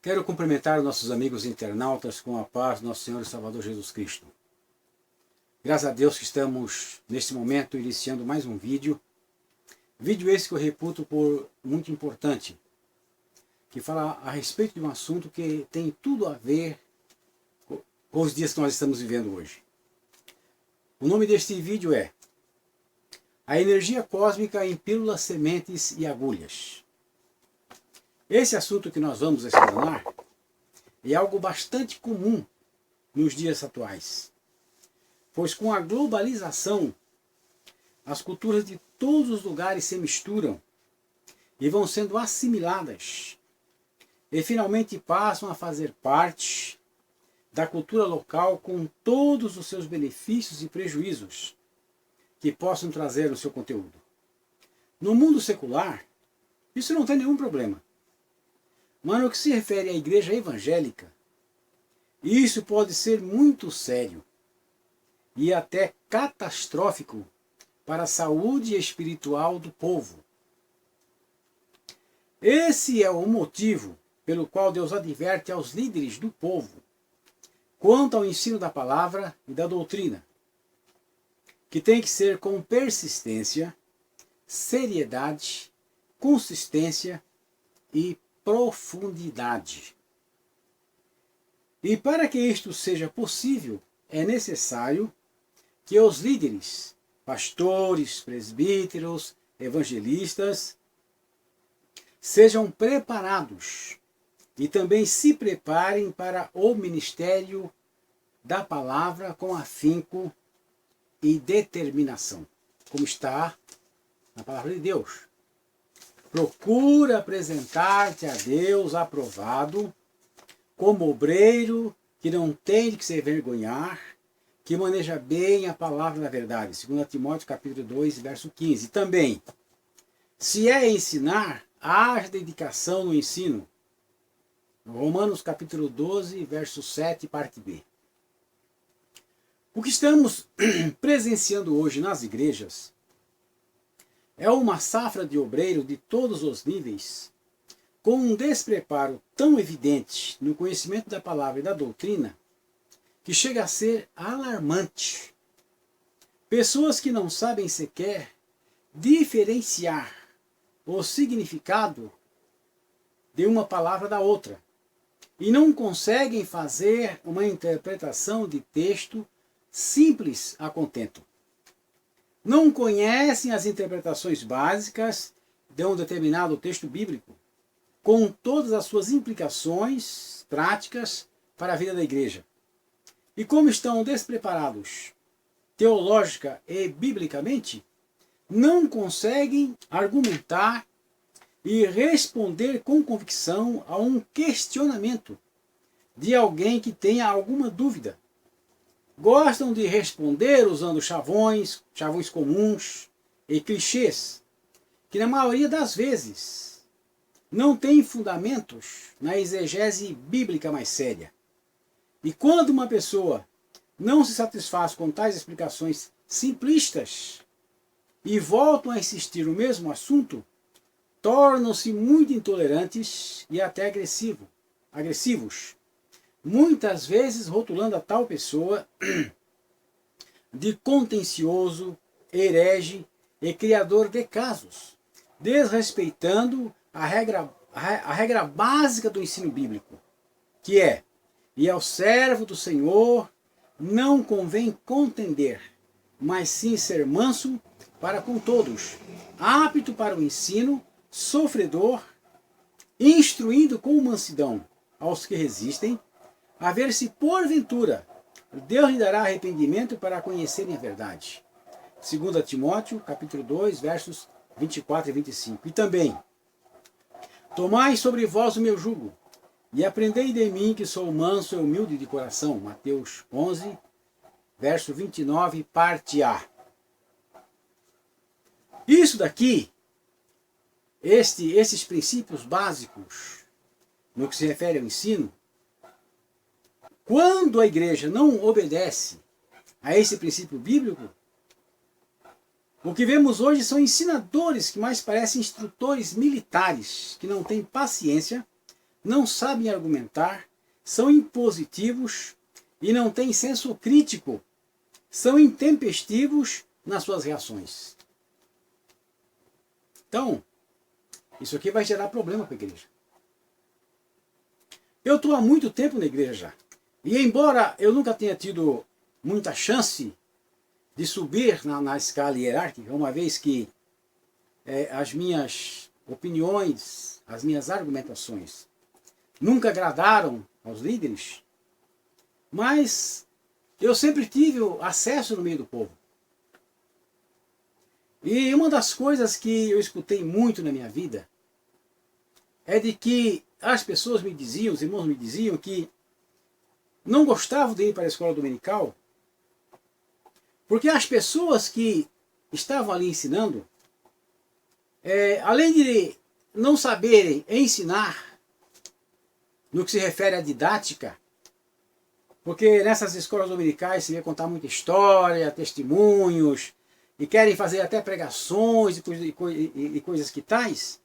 Quero cumprimentar os nossos amigos internautas com a paz do nosso Senhor e Salvador Jesus Cristo. Graças a Deus que estamos, neste momento, iniciando mais um vídeo. Vídeo esse que eu reputo por muito importante, que fala a respeito de um assunto que tem tudo a ver com os dias que nós estamos vivendo hoje. O nome deste vídeo é A Energia Cósmica em Pílulas, Sementes e Agulhas. Esse assunto que nós vamos explanar é algo bastante comum nos dias atuais, pois com a globalização, as culturas de todos os lugares se misturam e vão sendo assimiladas e finalmente passam a fazer parte da cultura local com todos os seus benefícios e prejuízos que possam trazer no seu conteúdo. No mundo secular, isso não tem nenhum problema. Mas no que se refere à igreja evangélica, isso pode ser muito sério e até catastrófico para a saúde espiritual do povo. Esse é o motivo pelo qual Deus adverte aos líderes do povo quanto ao ensino da palavra e da doutrina, que tem que ser com persistência, seriedade, consistência e profundidade. E para que isto seja possível, é necessário que os líderes, pastores, presbíteros, evangelistas, sejam preparados e também se preparem para o ministério da palavra com afinco e determinação, como está na palavra de Deus. Procura apresentar-te a Deus aprovado, como obreiro que não tem de que se envergonhar, que maneja bem a palavra da verdade. 2 Timóteo capítulo 2, verso 15. Também, se é ensinar, haja dedicação no ensino. Romanos capítulo 12, verso 7, parte B. O que estamos presenciando hoje nas igrejas é uma safra de obreiro de todos os níveis, com um despreparo tão evidente no conhecimento da palavra e da doutrina, que chega a ser alarmante. Pessoas que não sabem sequer diferenciar o significado de uma palavra da outra, e não conseguem fazer uma interpretação de texto simples a contento. Não conhecem as interpretações básicas de um determinado texto bíblico, com todas as suas implicações práticas para a vida da igreja. E como estão despreparados teológica e biblicamente, não conseguem argumentar e responder com convicção a um questionamento de alguém que tenha alguma dúvida. Gostam de responder usando chavões comuns e clichês, que na maioria das vezes não têm fundamentos na exegese bíblica mais séria. E quando uma pessoa não se satisfaz com tais explicações simplistas e voltam a insistir no mesmo assunto, tornam-se muito intolerantes e até agressivos. Muitas vezes rotulando a tal pessoa de contencioso, herege e criador de casos, desrespeitando a regra básica do ensino bíblico, que é: e ao servo do Senhor não convém contender, mas sim ser manso para com todos, apto para o ensino, sofredor, instruindo com mansidão aos que resistem, a ver se porventura Deus lhe dará arrependimento para conhecerem a verdade. 2 Timóteo capítulo 2, versos 24 e 25. E também: tomai sobre vós o meu jugo, e aprendei de mim, que sou manso e humilde de coração. Mateus 11, verso 29, parte A. Isso daqui, esses princípios básicos, no que se refere ao ensino, quando a igreja não obedece a esse princípio bíblico, o que vemos hoje são ensinadores que mais parecem instrutores militares, que não têm paciência não sabem argumentar, são impositivos e não têm senso crítico, são intempestivos nas suas reações. Então, isso aqui vai gerar problema para a igreja. Eu estou há muito tempo na igreja já. E embora eu nunca tenha tido muita chance de subir na escala hierárquica, uma vez que as minhas opiniões, as minhas argumentações nunca agradaram aos líderes, mas eu sempre tive acesso no meio do povo. E uma das coisas que eu escutei muito na minha vida é de que as pessoas me diziam, os irmãos me diziam que não gostavam de ir para a escola dominical porque as pessoas que estavam ali ensinando, além de não saberem ensinar no que se refere à didática, porque nessas escolas dominicais se vê contar muita história, testemunhos, e querem fazer até pregações e coisas que tais.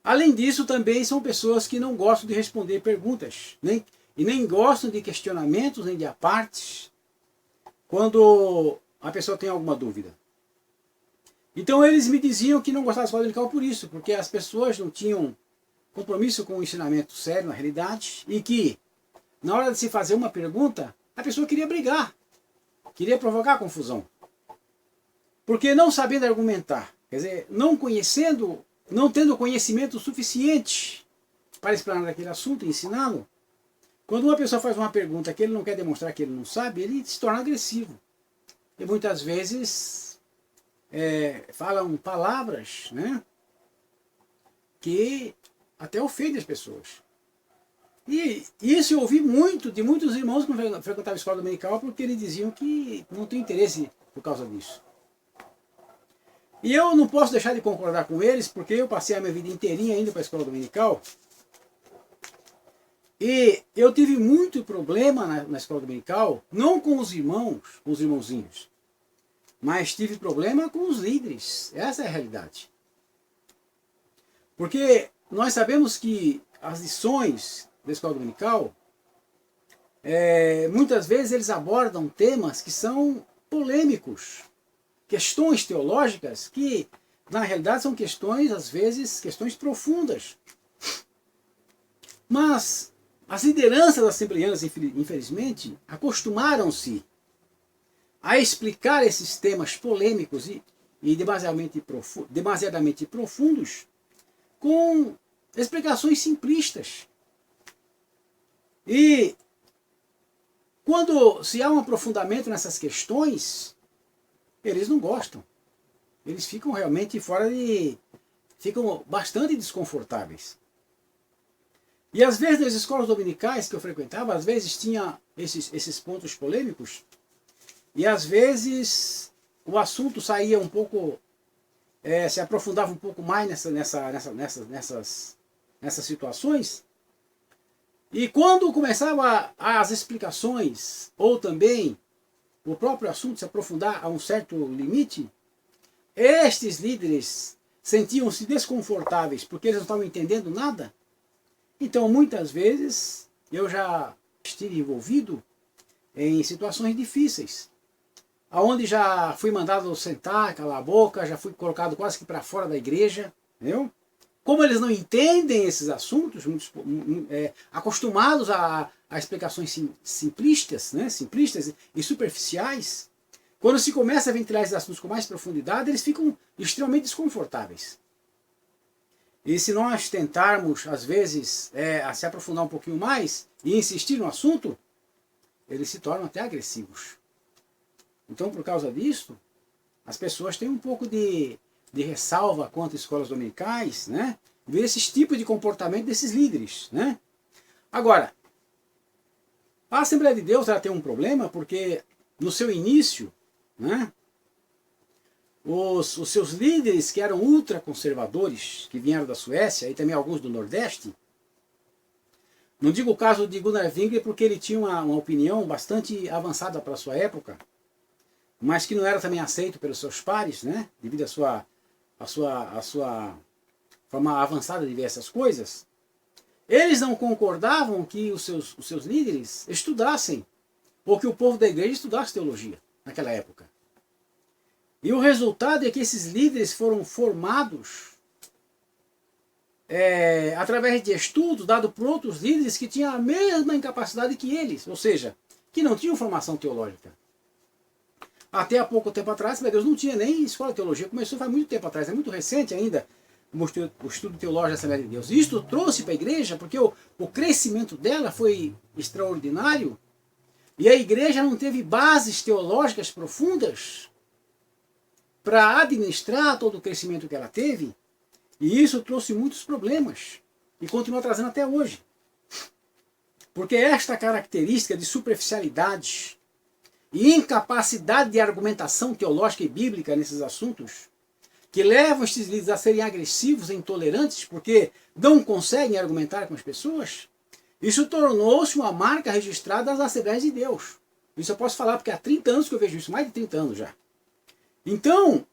Além disso, também são pessoas que não gostam de responder perguntas, e nem gostam de questionamentos, nem de apartes, quando a pessoa tem alguma dúvida. Então eles me diziam que não gostavam da escola dominical por isso, porque as pessoas não tinham compromisso com o ensinamento sério, na realidade, e que, na hora de se fazer uma pergunta, a pessoa queria brigar, queria provocar confusão. Porque não sabendo argumentar, quer dizer, não tendo conhecimento suficiente para explanar aquele assunto e ensiná-lo, quando uma pessoa faz uma pergunta que ele não quer demonstrar que ele não sabe, ele se torna agressivo. E muitas vezes falam palavras, né, que até ofendem as pessoas. E isso eu ouvi muito de muitos irmãos que não frequentavam a escola dominical, porque eles diziam que não tem interesse por causa disso. E eu não posso deixar de concordar com eles, porque eu passei a minha vida inteirinha indo para a escola dominical. E eu tive muito problema na escola dominical, não com os irmãozinhos, mas tive problema com os líderes. Essa é a realidade. Porque nós sabemos que as lições da escola dominical, muitas vezes eles abordam temas que são polêmicos, questões teológicas que, na realidade, são questões, às vezes, questões profundas. Mas as lideranças assembleianas, infelizmente, acostumaram-se a explicar esses temas polêmicos e demasiadamente profundos com explicações simplistas. E quando se há um aprofundamento nessas questões, eles não gostam. Eles ficam realmente ficam bastante desconfortáveis. E às vezes nas escolas dominicais que eu frequentava, às vezes tinha esses pontos polêmicos, e às vezes o assunto saía um pouco, se aprofundava um pouco mais nessas situações. E quando começava as explicações, ou também o próprio assunto se aprofundar a um certo limite, estes líderes sentiam-se desconfortáveis porque eles não estavam entendendo nada. Então, muitas vezes, eu já estive envolvido em situações difíceis, onde já fui mandado sentar, calar a boca, já fui colocado quase que para fora da igreja, entendeu? Como eles não entendem esses assuntos, acostumados a explicações simplistas, né, simplistas e superficiais, quando se começa a ventilar esses assuntos com mais profundidade, eles ficam extremamente desconfortáveis. E se nós tentarmos, às vezes, a se aprofundar um pouquinho mais e insistir no assunto, eles se tornam até agressivos. Então, por causa disso, as pessoas têm um pouco de ressalva quanto às escolas dominicais, né? Ver esses tipos de comportamento desses líderes, né? Agora, a Assembleia de Deus ela tem um problema porque no seu início, né, os seus líderes que eram ultraconservadores, que vieram da Suécia e também alguns do Nordeste, não digo o caso de Gunnar Wingre porque ele tinha uma opinião bastante avançada para a sua época, mas que não era também aceito pelos seus pares, né, devido à sua forma avançada de ver essas coisas. Eles não concordavam que os seus líderes estudassem, ou que o povo da igreja estudasse teologia naquela época. E o resultado é que esses líderes foram formados através de estudos dados por outros líderes que tinham a mesma incapacidade que eles, ou seja, que não tinham formação teológica. Até há pouco tempo atrás, meu Deus, não tinha nem escola de teologia, começou faz muito tempo atrás, é muito recente ainda o estudo teológico da Assembleia de Deus. Isto trouxe para a igreja, porque o crescimento dela foi extraordinário, e a igreja não teve bases teológicas profundas para administrar todo o crescimento que ela teve, e isso trouxe muitos problemas, e continua trazendo até hoje. Porque esta característica de superficialidade e incapacidade de argumentação teológica e bíblica nesses assuntos, que levam estes líderes a serem agressivos e intolerantes, porque não conseguem argumentar com as pessoas, isso tornou-se uma marca registrada das Assembleias de Deus. Isso eu posso falar, porque há 30 anos que eu vejo isso, mais de 30 anos já. Então,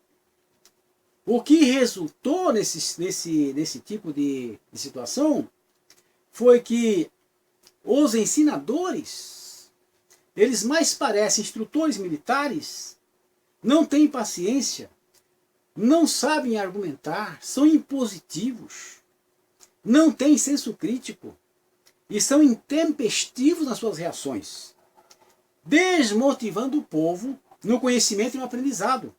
o que resultou nesse tipo de situação foi que os ensinadores, eles mais parecem instrutores militares, não têm paciência, não sabem argumentar, são impositivos, não têm senso crítico e são intempestivos nas suas reações, desmotivando o povo no conhecimento e no aprendizado.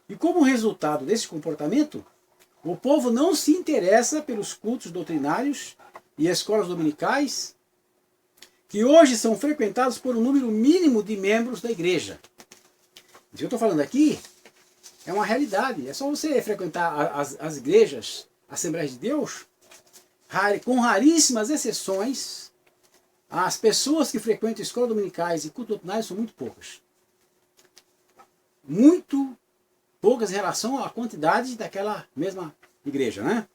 E como resultado desse comportamento, o povo não se interessa pelos cultos doutrinários e escolas dominicais, que hoje são frequentados por um número mínimo de membros da igreja. O que eu estou falando aqui é uma realidade. É só você frequentar as igrejas, Assembleias de Deus, com raríssimas exceções, as pessoas que frequentam escolas dominicais e cultos doutrinários são muito poucas. Muito poucas em relação à quantidade daquela mesma igreja, né?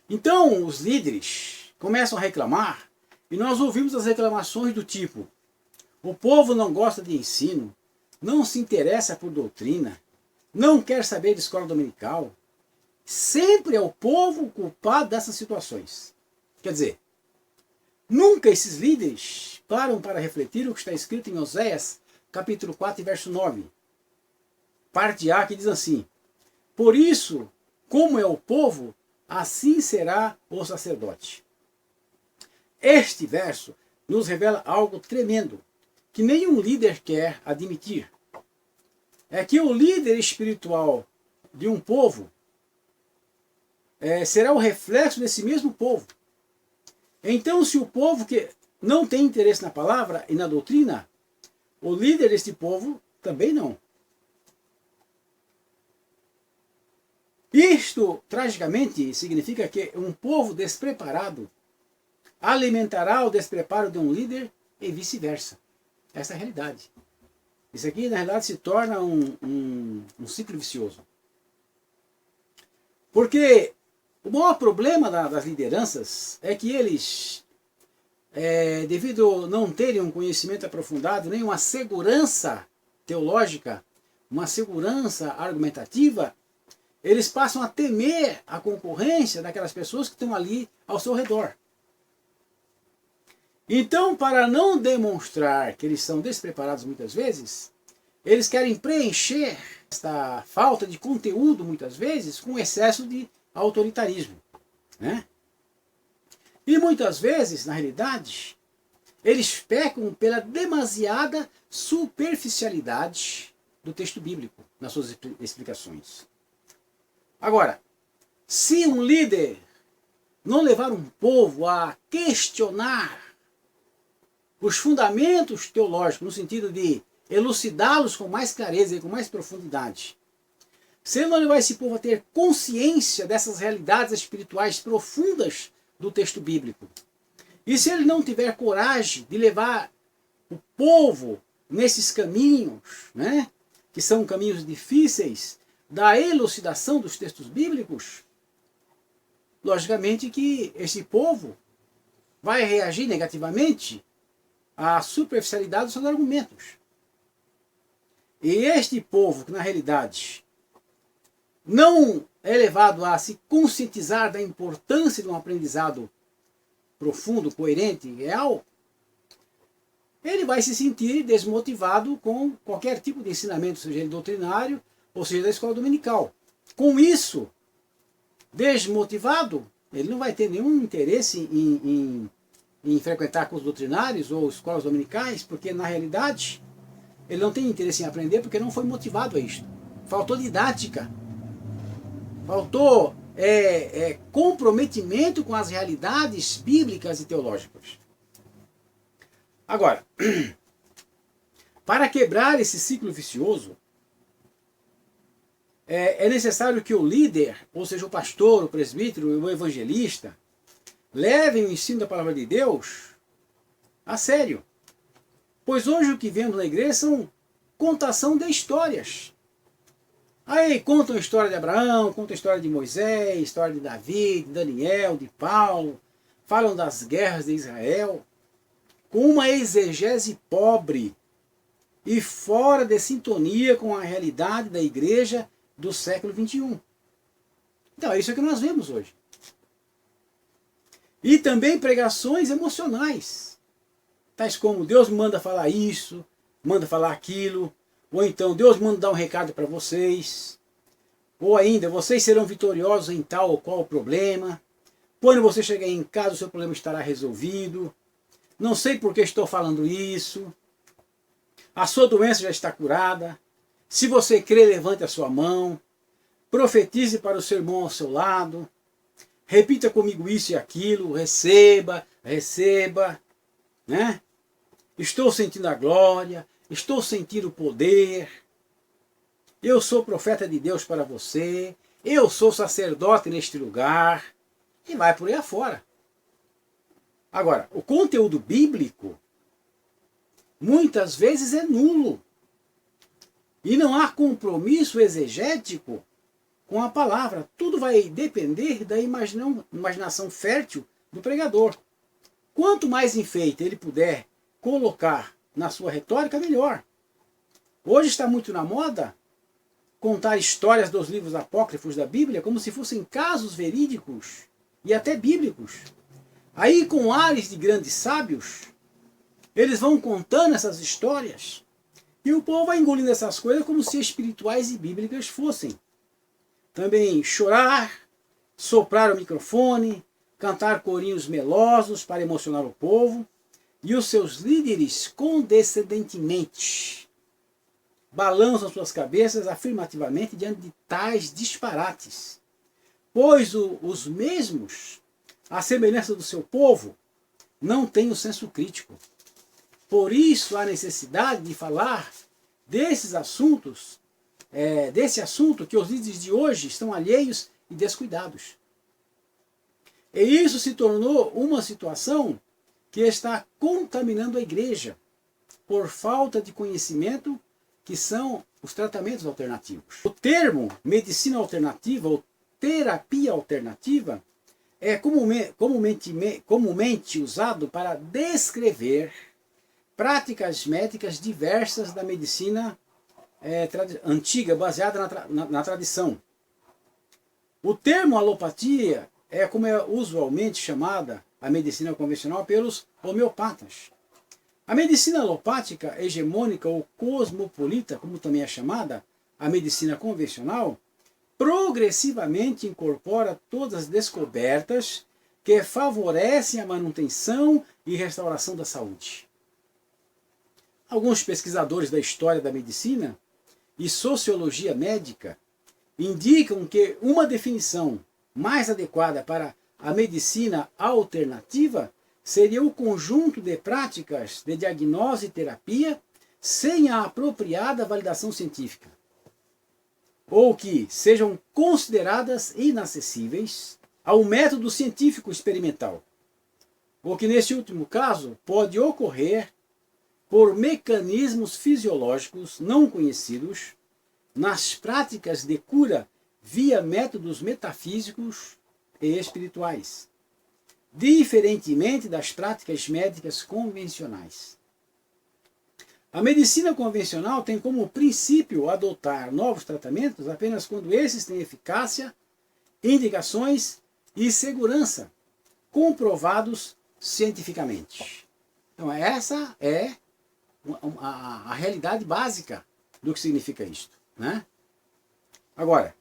Então, os líderes começam a reclamar, e nós ouvimos as reclamações do tipo: o povo não gosta de ensino, não se interessa por doutrina, não quer saber de escola dominical. Sempre é o povo o culpado dessas situações. Quer dizer, nunca esses líderes param para refletir o que está escrito em Oséias, capítulo 4, verso 9. Parte A, que diz assim: por isso, como é o povo, assim será o sacerdote. Este verso nos revela algo tremendo, que nenhum líder quer admitir. É que o líder espiritual de um povo será o reflexo desse mesmo povo. Então, se o povo que não tem interesse na palavra e na doutrina, o líder deste povo também não. Isto, tragicamente, significa que um povo despreparado alimentará o despreparo de um líder e vice-versa. Essa é a realidade. Isso aqui, na realidade, se torna um ciclo vicioso. Porque o maior problema das lideranças é que eles, devido a não terem um conhecimento aprofundado, nem uma segurança teológica, uma segurança argumentativa, eles passam a temer a concorrência daquelas pessoas que estão ali ao seu redor. Então, para não demonstrar que eles são despreparados muitas vezes, eles querem preencher esta falta de conteúdo, muitas vezes, com excesso de autoritarismo, né? E muitas vezes, na realidade, eles pecam pela demasiada superficialidade do texto bíblico nas suas explicações. Agora, se um líder não levar um povo a questionar os fundamentos teológicos, no sentido de elucidá-los com mais clareza e com mais profundidade, se ele não levar esse povo a ter consciência dessas realidades espirituais profundas do texto bíblico, e se ele não tiver coragem de levar o povo nesses caminhos, né, que são caminhos difíceis, da elucidação dos textos bíblicos, logicamente que esse povo vai reagir negativamente à superficialidade dos seus argumentos. E este povo, que na realidade não é levado a se conscientizar da importância de um aprendizado profundo, coerente e real, ele vai se sentir desmotivado com qualquer tipo de ensinamento, seja ele doutrinário ou seja da escola dominical. Com isso, desmotivado, ele não vai ter nenhum interesse em frequentar cursos doutrinários ou escolas dominicais, porque na realidade ele não tem interesse em aprender porque não foi motivado a isso. Faltou didática, faltou comprometimento com as realidades bíblicas e teológicas. Agora, para quebrar esse ciclo vicioso, é necessário que o líder, ou seja, o pastor, o presbítero, o evangelista, levem o ensino da palavra de Deus a sério. Pois hoje o que vemos na igreja são contação de histórias. Aí contam a história de Abraão, contam a história de Moisés, a história de Davi, de Daniel, de Paulo, falam das guerras de Israel, com uma exegese pobre e fora de sintonia com a realidade da igreja do século XXI. Então é isso que nós vemos hoje. E também pregações emocionais, tais como Deus me manda falar isso, manda falar aquilo, ou então Deus manda dar um recado para vocês, ou ainda vocês serão vitoriosos em tal ou qual problema, quando você chegar em casa o seu problema estará resolvido, não sei por que estou falando isso, a sua doença já está curada, se você crê, levante a sua mão, profetize para o seu irmão ao seu lado, repita comigo isso e aquilo, receba, né? Estou sentindo a glória, estou sentindo o poder, eu sou profeta de Deus para você, eu sou sacerdote neste lugar, e vai por aí afora. Agora, o conteúdo bíblico muitas vezes é nulo. E não há compromisso exegético com a palavra. Tudo vai depender da imaginação fértil do pregador. Quanto mais enfeite ele puder colocar na sua retórica, melhor. Hoje está muito na moda contar histórias dos livros apócrifos da Bíblia como se fossem casos verídicos e até bíblicos. Aí, com ares de grandes sábios, eles vão contando essas histórias e o povo vai engolindo essas coisas como se espirituais e bíblicas fossem. Também chorar, soprar o microfone, cantar corinhos melosos para emocionar o povo, e os seus líderes condescendentemente balançam suas cabeças afirmativamente diante de tais disparates. Pois os mesmos, à semelhança do seu povo, não têm o senso crítico. Por isso há necessidade de falar desses assuntos, desse assunto que os líderes de hoje estão alheios e descuidados. E isso se tornou uma situação que está contaminando a igreja por falta de conhecimento, que são os tratamentos alternativos. O termo medicina alternativa ou terapia alternativa é comumente usado para descrever práticas médicas diversas da medicina antiga, baseada na tradição. O termo alopatia é como é usualmente chamada a medicina convencional pelos homeopatas. A medicina alopática, hegemônica ou cosmopolita, como também é chamada, a medicina convencional, progressivamente incorpora todas as descobertas que favorecem a manutenção e restauração da saúde. Alguns pesquisadores da história da medicina e sociologia médica indicam que uma definição mais adequada para a medicina alternativa seria o conjunto de práticas de diagnose e terapia sem a apropriada validação científica, ou que sejam consideradas inacessíveis ao método científico experimental, o que neste último caso pode ocorrer por mecanismos fisiológicos não conhecidos nas práticas de cura via métodos metafísicos e espirituais, diferentemente das práticas médicas convencionais. A medicina convencional tem como princípio adotar novos tratamentos apenas quando esses têm eficácia indicações e segurança, comprovados cientificamente. Então essa é a realidade básica do que significa isto, né? Agora,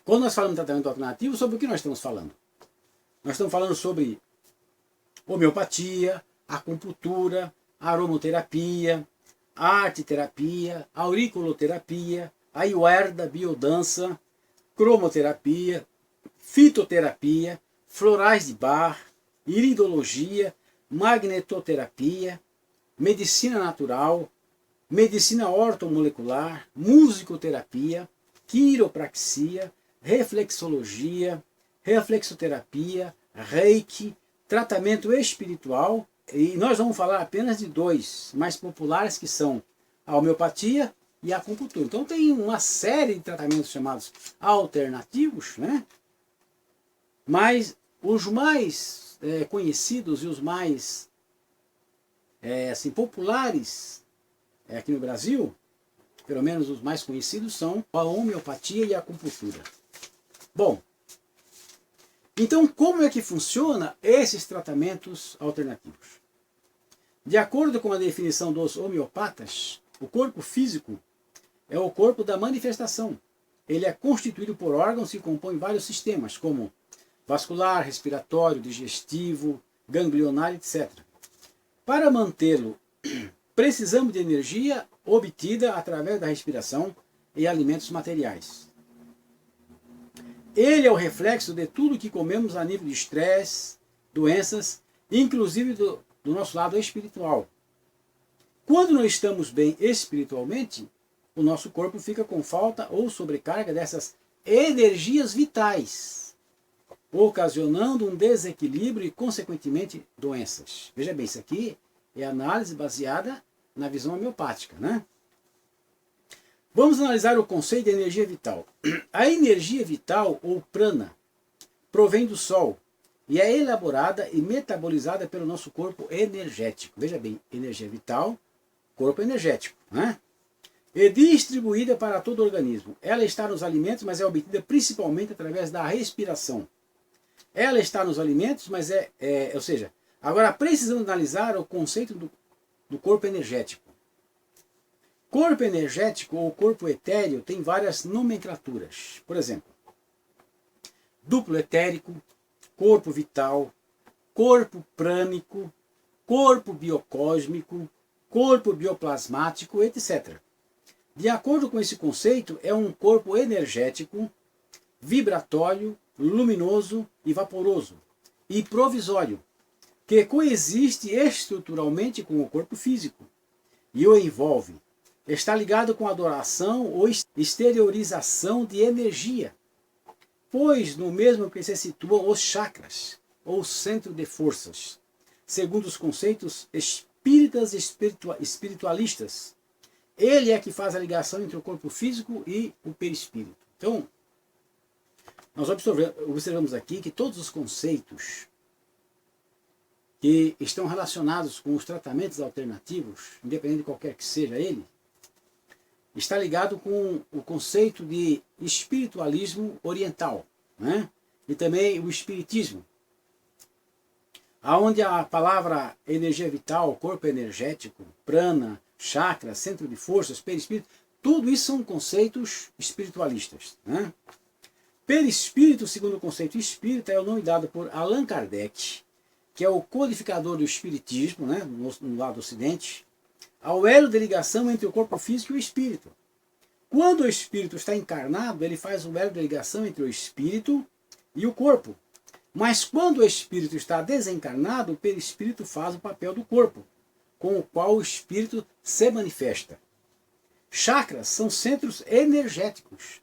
quando nós falamos de tratamento alternativo, sobre o que nós estamos falando? Nós estamos falando sobre homeopatia, acupuntura, aromoterapia, arte-terapia, auriculoterapia, ayurveda, biodança, cromoterapia, fitoterapia, florais de Bach, iridologia, magnetoterapia, medicina natural, medicina ortomolecular, musicoterapia, quiropraxia, reflexologia, reflexoterapia, reiki, tratamento espiritual, e nós vamos falar apenas de dois mais populares, que são a homeopatia e a acupuntura. Então tem uma série de tratamentos chamados alternativos, né? Mas os mais conhecidos e os mais assim, populares aqui no Brasil, pelo menos os mais conhecidos, são a homeopatia e a acupuntura. Bom, então como é que funciona esses tratamentos alternativos? De acordo com a definição dos homeopatas, o corpo físico é o corpo da manifestação. Ele é constituído por órgãos que compõem vários sistemas, como vascular, respiratório, digestivo, ganglionar, etc. Para mantê-lo, precisamos de energia obtida através da respiração e alimentos materiais. Ele é o reflexo de tudo que comemos a nível de estresse, doenças, inclusive do nosso lado espiritual. Quando não estamos bem espiritualmente, o nosso corpo fica com falta ou sobrecarga dessas energias vitais, ocasionando um desequilíbrio e, consequentemente, doenças. Veja bem, isso aqui é análise baseada na visão homeopática, né? Vamos analisar o conceito de energia vital. A energia vital, ou prana, provém do Sol e é elaborada e metabolizada pelo nosso corpo energético. Veja bem, energia vital, corpo energético, né? E distribuída para todo o organismo. Ela está nos alimentos, mas é obtida principalmente através da respiração. Ela está nos alimentos, mas ou seja, agora precisamos analisar o conceito do corpo energético. Corpo energético ou corpo etéreo tem várias nomenclaturas. Por exemplo, duplo etérico, corpo vital, corpo prânico, corpo biocósmico, corpo bioplasmático, etc. De acordo com esse conceito, é um corpo energético, vibratório, luminoso e vaporoso, e provisório, que coexiste estruturalmente com o corpo físico e o envolve. Está ligado com a adoração ou exteriorização de energia, pois no mesmo que se situam os chakras, ou centro de forças, segundo os conceitos espíritas e espiritualistas. Ele é que faz a ligação entre o corpo físico e o perispírito. Então, nós observamos aqui que todos os conceitos que estão relacionados com os tratamentos alternativos, independente de qualquer que seja ele, está ligado com o conceito de espiritualismo oriental, né? E também o espiritismo, aonde a palavra energia vital, corpo energético, prana, chakra, centro de forças, perispírito, tudo isso são conceitos espiritualistas, né? Perispírito, segundo o conceito espírita, é o nome dado por Allan Kardec, que é o codificador do espiritismo, né, no lado do ocidente, ao elo de ligação entre o corpo físico e o espírito. Quando o espírito está encarnado, ele faz o elo de ligação entre o espírito e o corpo. Mas quando o espírito está desencarnado, o perispírito faz o papel do corpo, com o qual o espírito se manifesta. Chakras são centros energéticos,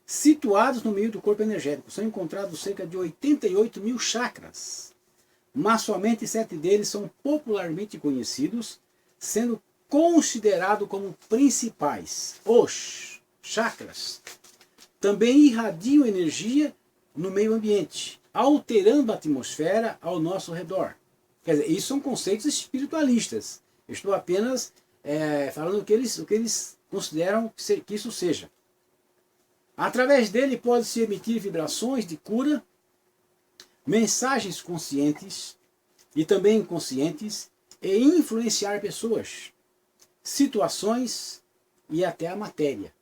situados no meio do corpo energético. São encontrados cerca de 88 mil chakras, mas somente 7 deles são popularmente conhecidos, sendo considerados como principais. Os chakras também irradiam energia no meio ambiente, alterando a atmosfera ao nosso redor. Quer dizer, isso são conceitos espiritualistas. Eu estou apenas falando o que eles consideram que isso seja. Através dele pode-se emitir vibrações de cura, mensagens conscientes e também inconscientes e influenciar pessoas, situações e até a matéria,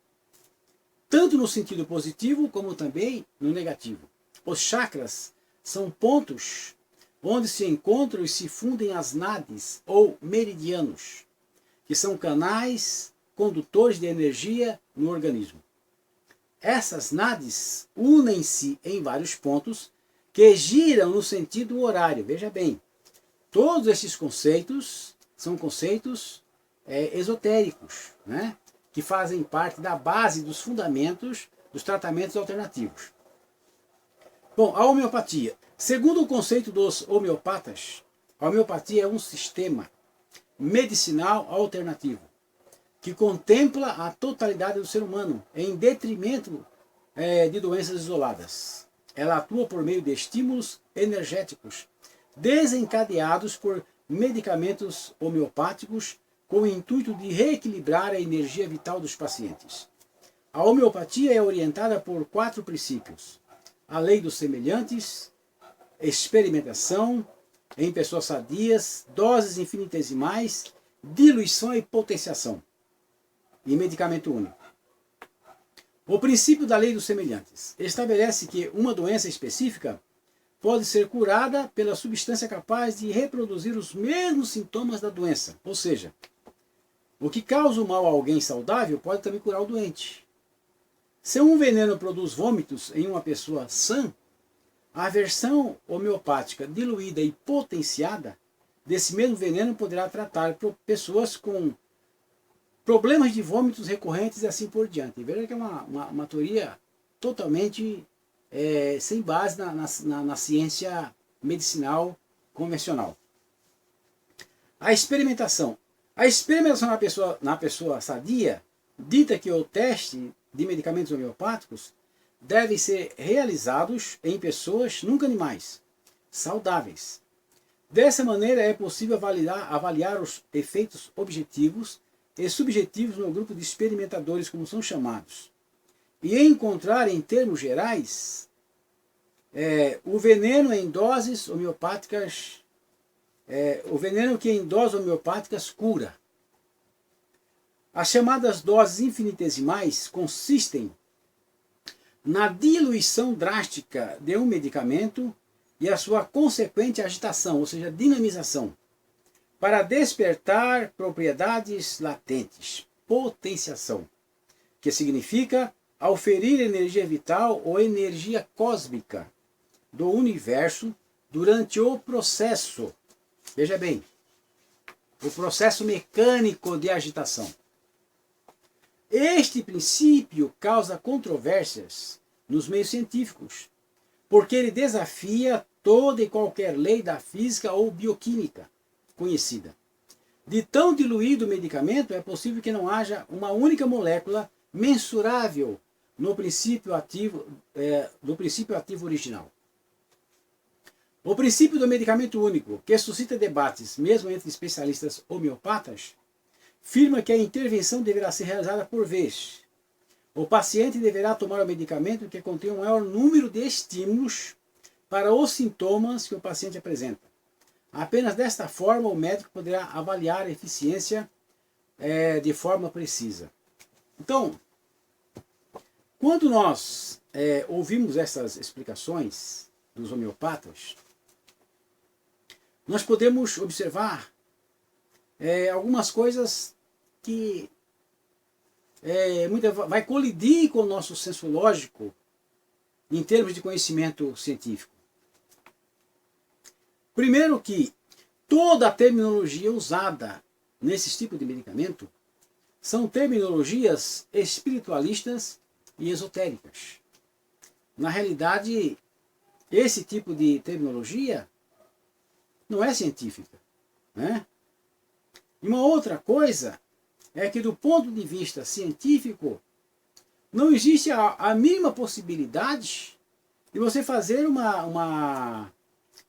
tanto no sentido positivo como também no negativo. Os chakras são pontos onde se encontram e se fundem as nadis ou meridianos, que são canais condutores de energia no organismo. Essas nadis unem-se em vários pontos que giram no sentido horário. Veja bem, todos esses conceitos são conceitos esotéricos, né? Que fazem parte da base dos fundamentos dos tratamentos alternativos. Bom, a homeopatia. Segundo o conceito dos homeopatas, a homeopatia é um sistema medicinal alternativo que contempla a totalidade do ser humano em detrimento de doenças isoladas. Ela atua por meio de estímulos energéticos desencadeados por medicamentos homeopáticos com o intuito de reequilibrar a energia vital dos pacientes. A homeopatia é orientada por 4 princípios: a lei dos semelhantes, experimentação em pessoas sadias, doses infinitesimais, diluição e potenciação, e medicamento único. O princípio da lei dos semelhantes estabelece que uma doença específica pode ser curada pela substância capaz de reproduzir os mesmos sintomas da doença. Ou seja, o que causa o mal a alguém saudável pode também curar o doente. Se um veneno produz vômitos em uma pessoa sã, a versão homeopática diluída e potenciada desse mesmo veneno poderá tratar pessoas com problemas de vômitos recorrentes e assim por diante. Veja que é uma teoria totalmente sem base na ciência medicinal convencional. A experimentação. A experimentação na pessoa sadia dita que o teste de medicamentos homeopáticos devem ser realizados em pessoas, nunca animais, saudáveis. Dessa maneira é possível avaliar os efeitos objetivos e subjetivos no grupo de experimentadores, como são chamados, e encontrar, em termos gerais, o veneno em doses homeopáticas, o veneno que em doses homeopáticas cura. As chamadas doses infinitesimais consistem na diluição drástica de um medicamento e a sua consequente agitação, ou seja, dinamização, para despertar propriedades latentes, potenciação, que significa auferir energia vital ou energia cósmica do universo durante o processo. Veja bem, o processo mecânico de agitação. Este princípio causa controvérsias nos meios científicos, porque ele desafia toda e qualquer lei da física ou bioquímica conhecida. De tão diluído o medicamento, é possível que não haja uma única molécula mensurável no princípio ativo, do princípio ativo original. O princípio do medicamento único, que suscita debates, mesmo entre especialistas homeopatas, afirma que a intervenção deverá ser realizada por vez. O paciente deverá tomar o medicamento que contém um maior número de estímulos para os sintomas que o paciente apresenta. Apenas desta forma o médico poderá avaliar a eficiência de forma precisa. Então, quando nós ouvimos essas explicações dos homeopatas, nós podemos observar algumas coisas que vai colidir com o nosso senso lógico em termos de conhecimento científico. Primeiro que toda a terminologia usada nesse tipo de medicamento são terminologias espiritualistas e esotéricas. Na realidade, esse tipo de terminologia não é científica, né? E uma outra coisa é que, do ponto de vista científico, não existe a mínima possibilidade de você fazer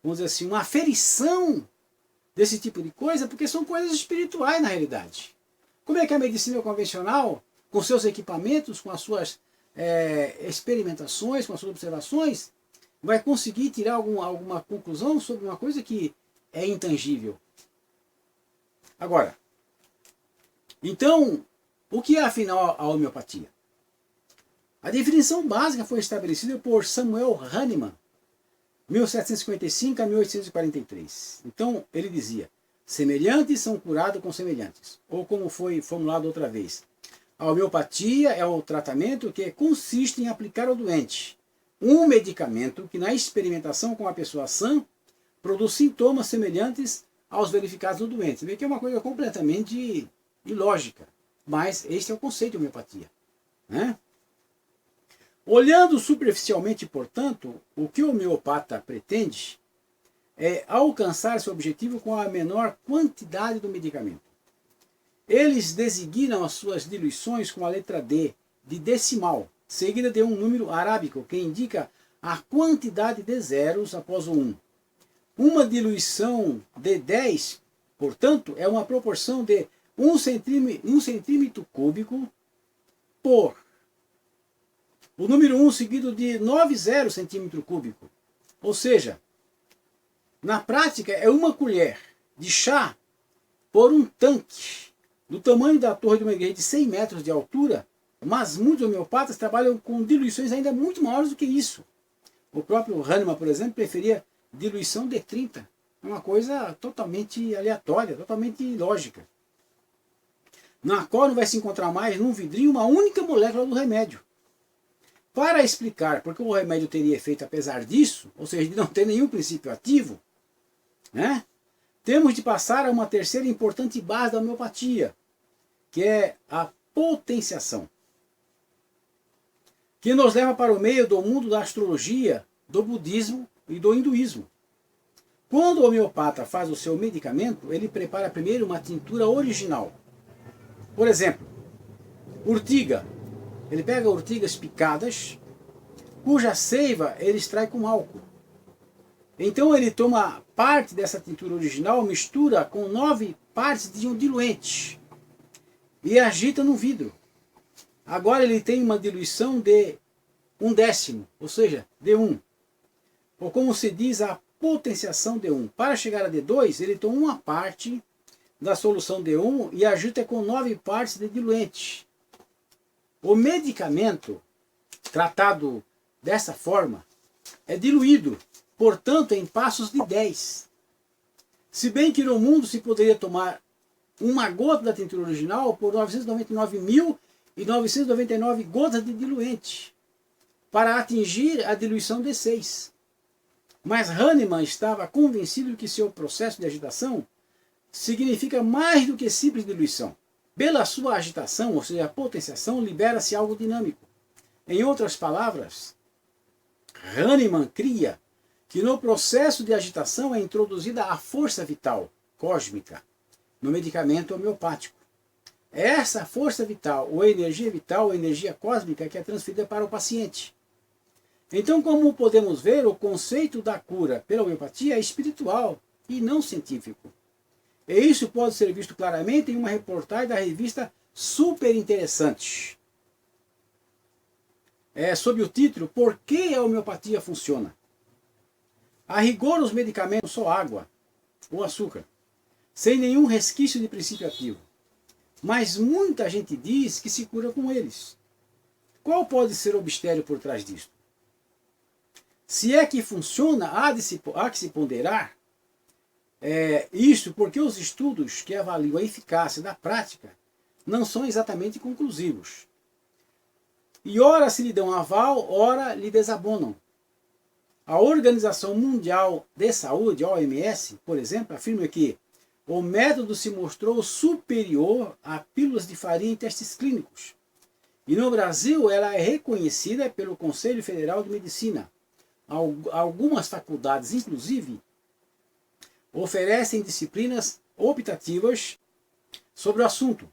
vamos dizer assim, uma aferição desse tipo de coisa, porque são coisas espirituais na realidade. Como é que a medicina convencional, com seus equipamentos, com as suas experimentações, com as suas observações, vai conseguir tirar alguma conclusão sobre uma coisa que é intangível. Agora, então, o que é afinal a homeopatia? A definição básica foi estabelecida por Samuel Hahnemann, 1755 a 1843. Então, ele dizia: semelhantes são curados com semelhantes. Ou como foi formulado outra vez, a homeopatia é o tratamento que consiste em aplicar ao doente um medicamento que, na experimentação com a pessoa sã, produz sintomas semelhantes aos verificados no doente. Você vê que é uma coisa completamente ilógica, mas este é o conceito de homeopatia, né? Olhando superficialmente, portanto, o que o homeopata pretende é alcançar seu objetivo com a menor quantidade do medicamento. Eles designam as suas diluições com a letra D, de decimal, seguida de um número arábico, que indica a quantidade de zeros após o 1. Uma diluição de 10, portanto, é uma proporção de 1 centímetro cúbico por o número 1 seguido de 90 centímetro cúbico. Ou seja, na prática é uma colher de chá por um tanque do tamanho da torre de uma igreja de 100 metros de altura, mas muitos homeopatas trabalham com diluições ainda muito maiores do que isso. O próprio Hahnemann, por exemplo, preferia diluição de 30. É uma coisa totalmente aleatória, totalmente ilógica, na qual não vai se encontrar mais num vidrinho uma única molécula do remédio. Para explicar por que o remédio teria efeito apesar disso, ou seja, de não ter nenhum princípio ativo, né, temos de passar a uma terceira importante base da homeopatia, que é a potenciação, que nos leva para o meio do mundo da astrologia, do budismo e do hinduísmo. Quando o homeopata faz o seu medicamento, ele prepara primeiro uma tintura original. Por exemplo, urtiga. Ele pega urtigas picadas, cuja seiva ele extrai com álcool. Então ele toma parte dessa tintura original, mistura com 9 partes de um diluente e agita no vidro. Agora ele tem uma diluição de 1/10, ou seja, D1. Ou como se diz, a potenciação D1. Para chegar a D2, ele toma uma parte da solução D1 e agita com 9 partes de diluente. O medicamento tratado dessa forma é diluído, portanto, em passos de 10. Se bem que no mundo se poderia tomar uma gota da tintura original por 999.999 gotas de diluente para atingir a diluição de 6. Mas Hahnemann estava convencido que seu processo de agitação significa mais do que simples diluição. Pela sua agitação, ou seja, a potenciação, libera-se algo dinâmico. Em outras palavras, Hahnemann cria que no processo de agitação é introduzida a força vital, cósmica, no medicamento homeopático. É essa força vital, ou energia vital, ou energia cósmica, que é transferida para o paciente. Então, como podemos ver, o conceito da cura pela homeopatia é espiritual e não científico. E isso pode ser visto claramente em uma reportagem da revista Super Interessante, sob o título Por que a homeopatia funciona? A rigor, os medicamentos são só água ou açúcar, sem nenhum resquício de princípio ativo. Mas muita gente diz que se cura com eles. Qual pode ser o mistério por trás disto? Se é que funciona, há que se ponderar isso porque os estudos que avaliam a eficácia da prática não são exatamente conclusivos. E ora se lhe dão aval, ora lhe desabonam. A Organização Mundial de Saúde, a OMS, por exemplo, afirma que o método se mostrou superior a pílulas de farinha em testes clínicos. E no Brasil ela é reconhecida pelo Conselho Federal de Medicina. Algumas faculdades, inclusive, oferecem disciplinas optativas sobre o assunto.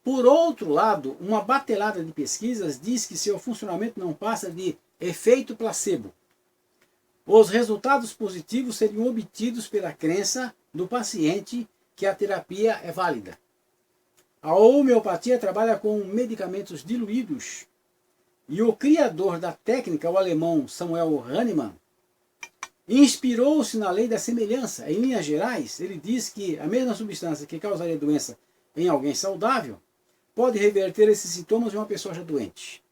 Por outro lado, uma batelada de pesquisas diz que seu funcionamento não passa de efeito placebo. Os resultados positivos seriam obtidos pela crença do paciente que a terapia é válida. A homeopatia trabalha com medicamentos diluídos e o criador da técnica, o alemão Samuel Hahnemann, inspirou-se na lei da semelhança. Em linhas gerais, ele diz que a mesma substância que causaria doença em alguém saudável pode reverter esses sintomas de uma pessoa já doente.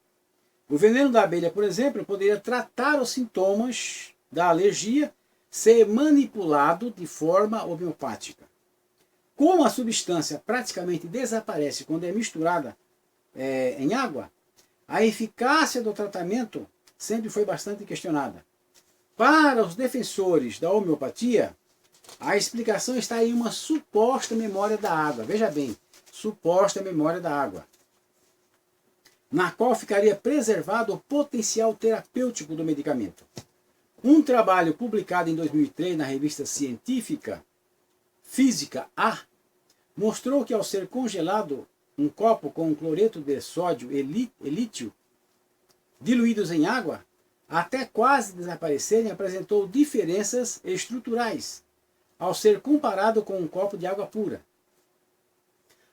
O veneno da abelha, por exemplo, poderia tratar os sintomas da alergia, ser manipulado de forma homeopática. Como a substância praticamente desaparece quando é misturada em água, a eficácia do tratamento sempre foi bastante questionada. Para os defensores da homeopatia, a explicação está em uma suposta memória da água. Veja bem, suposta memória da água, na qual ficaria preservado o potencial terapêutico do medicamento. Um trabalho publicado em 2003 na revista científica Física A mostrou que ao ser congelado um copo com cloreto de sódio e lítio diluídos em água, até quase desaparecerem, apresentou diferenças estruturais, ao ser comparado com um copo de água pura.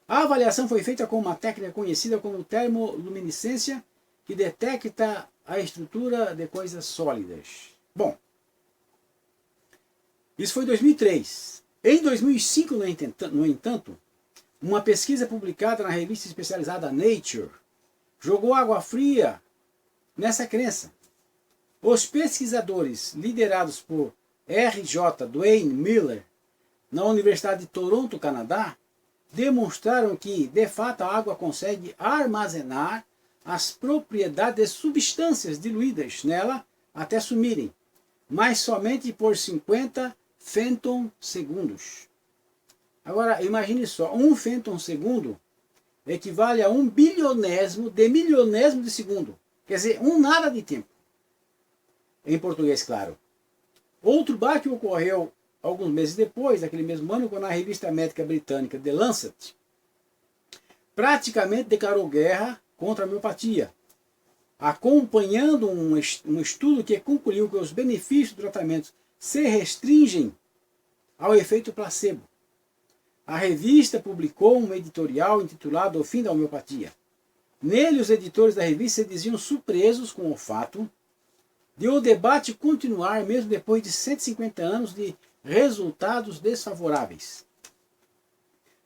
A avaliação foi feita com uma técnica conhecida como termoluminescência, que detecta a estrutura de coisas sólidas. Bom, isso foi em 2003. Em 2005, no entanto, uma pesquisa publicada na revista especializada Nature jogou água fria nessa crença. Os pesquisadores, liderados por R.J. Duane Miller, na Universidade de Toronto, Canadá, demonstraram que, de fato, a água consegue armazenar as propriedades de substâncias diluídas nela até sumirem, mas somente por 50 femtosegundos. Agora, imagine só, um femtosegundo equivale a 1 bilionésimo de milionésimo de segundo. Quer dizer, um nada de tempo. Em português, claro. Outro baque ocorreu alguns meses depois, daquele mesmo ano, quando a revista médica britânica The Lancet praticamente declarou guerra contra a homeopatia, acompanhando um estudo que concluiu que os benefícios do tratamento se restringem ao efeito placebo. A revista publicou um editorial intitulado O Fim da Homeopatia. Nele, os editores da revista se diziam surpresos com o fato de o debate continuar mesmo depois de 150 anos de resultados desfavoráveis.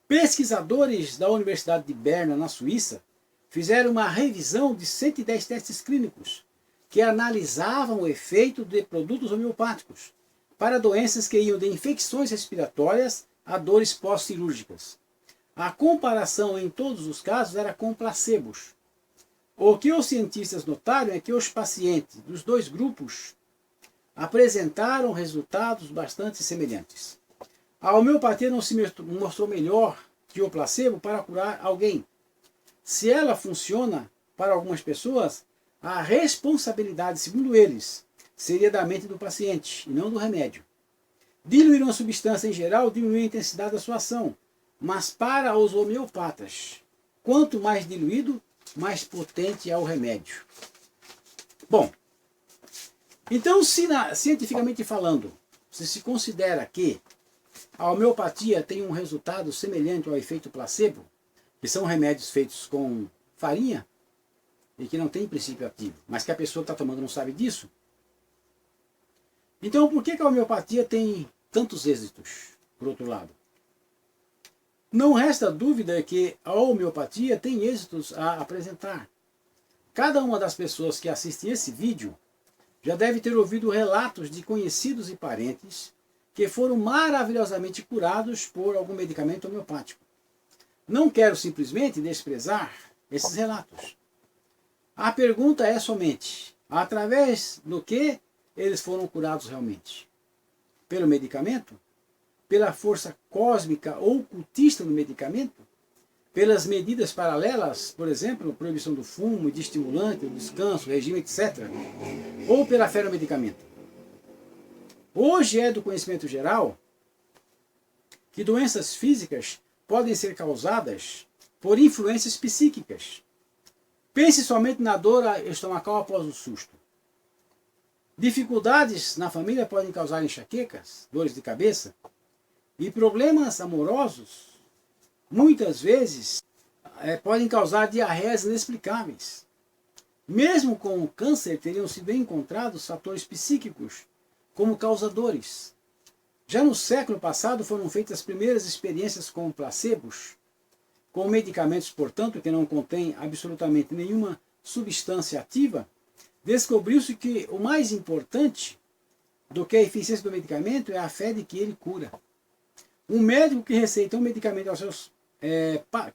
Pesquisadores da Universidade de Berna, na Suíça, fizeram uma revisão de 110 testes clínicos que analisavam o efeito de produtos homeopáticos para doenças que iam de infecções respiratórias a dores pós-cirúrgicas. A comparação em todos os casos era com placebos. O que os cientistas notaram é que os pacientes dos dois grupos apresentaram resultados bastante semelhantes. A homeopatia não se mostrou melhor que o placebo para curar alguém. Se ela funciona para algumas pessoas, a responsabilidade, segundo eles, seria da mente do paciente e não do remédio. Diluir uma substância em geral diminui a intensidade da sua ação, mas para os homeopatas, quanto mais diluído, mais potente é o remédio. Bom, então cientificamente falando, se considera que a homeopatia tem um resultado semelhante ao efeito placebo, que são remédios feitos com farinha e que não tem princípio ativo, mas que a pessoa que está tomando não sabe disso. Então, por que a homeopatia tem tantos êxitos, por outro lado? Não resta dúvida que a homeopatia tem êxitos a apresentar. Cada uma das pessoas que assistem esse vídeo já deve ter ouvido relatos de conhecidos e parentes que foram maravilhosamente curados por algum medicamento homeopático. Não quero simplesmente desprezar esses relatos. A pergunta é somente, através do que eles foram curados realmente? Pelo medicamento? Pela força cósmica ou ocultista do medicamento? Pelas medidas paralelas, por exemplo, proibição do fumo, de estimulante, do descanso, regime, etc. Ou pela fé no medicamento? Hoje é do conhecimento geral que doenças físicas podem ser causadas por influências psíquicas. Pense somente na dor estomacal após o susto. Dificuldades na família podem causar enxaquecas, dores de cabeça, e problemas amorosos, muitas vezes, podem causar diarreias inexplicáveis. Mesmo com o câncer, teriam sido encontrados fatores psíquicos como causadores. Já no século passado foram feitas as primeiras experiências com placebos, com medicamentos, portanto, que não contêm absolutamente nenhuma substância ativa. Descobriu-se que o mais importante do que a eficiência do medicamento é a fé de que ele cura. Um médico que receita um medicamento aos seus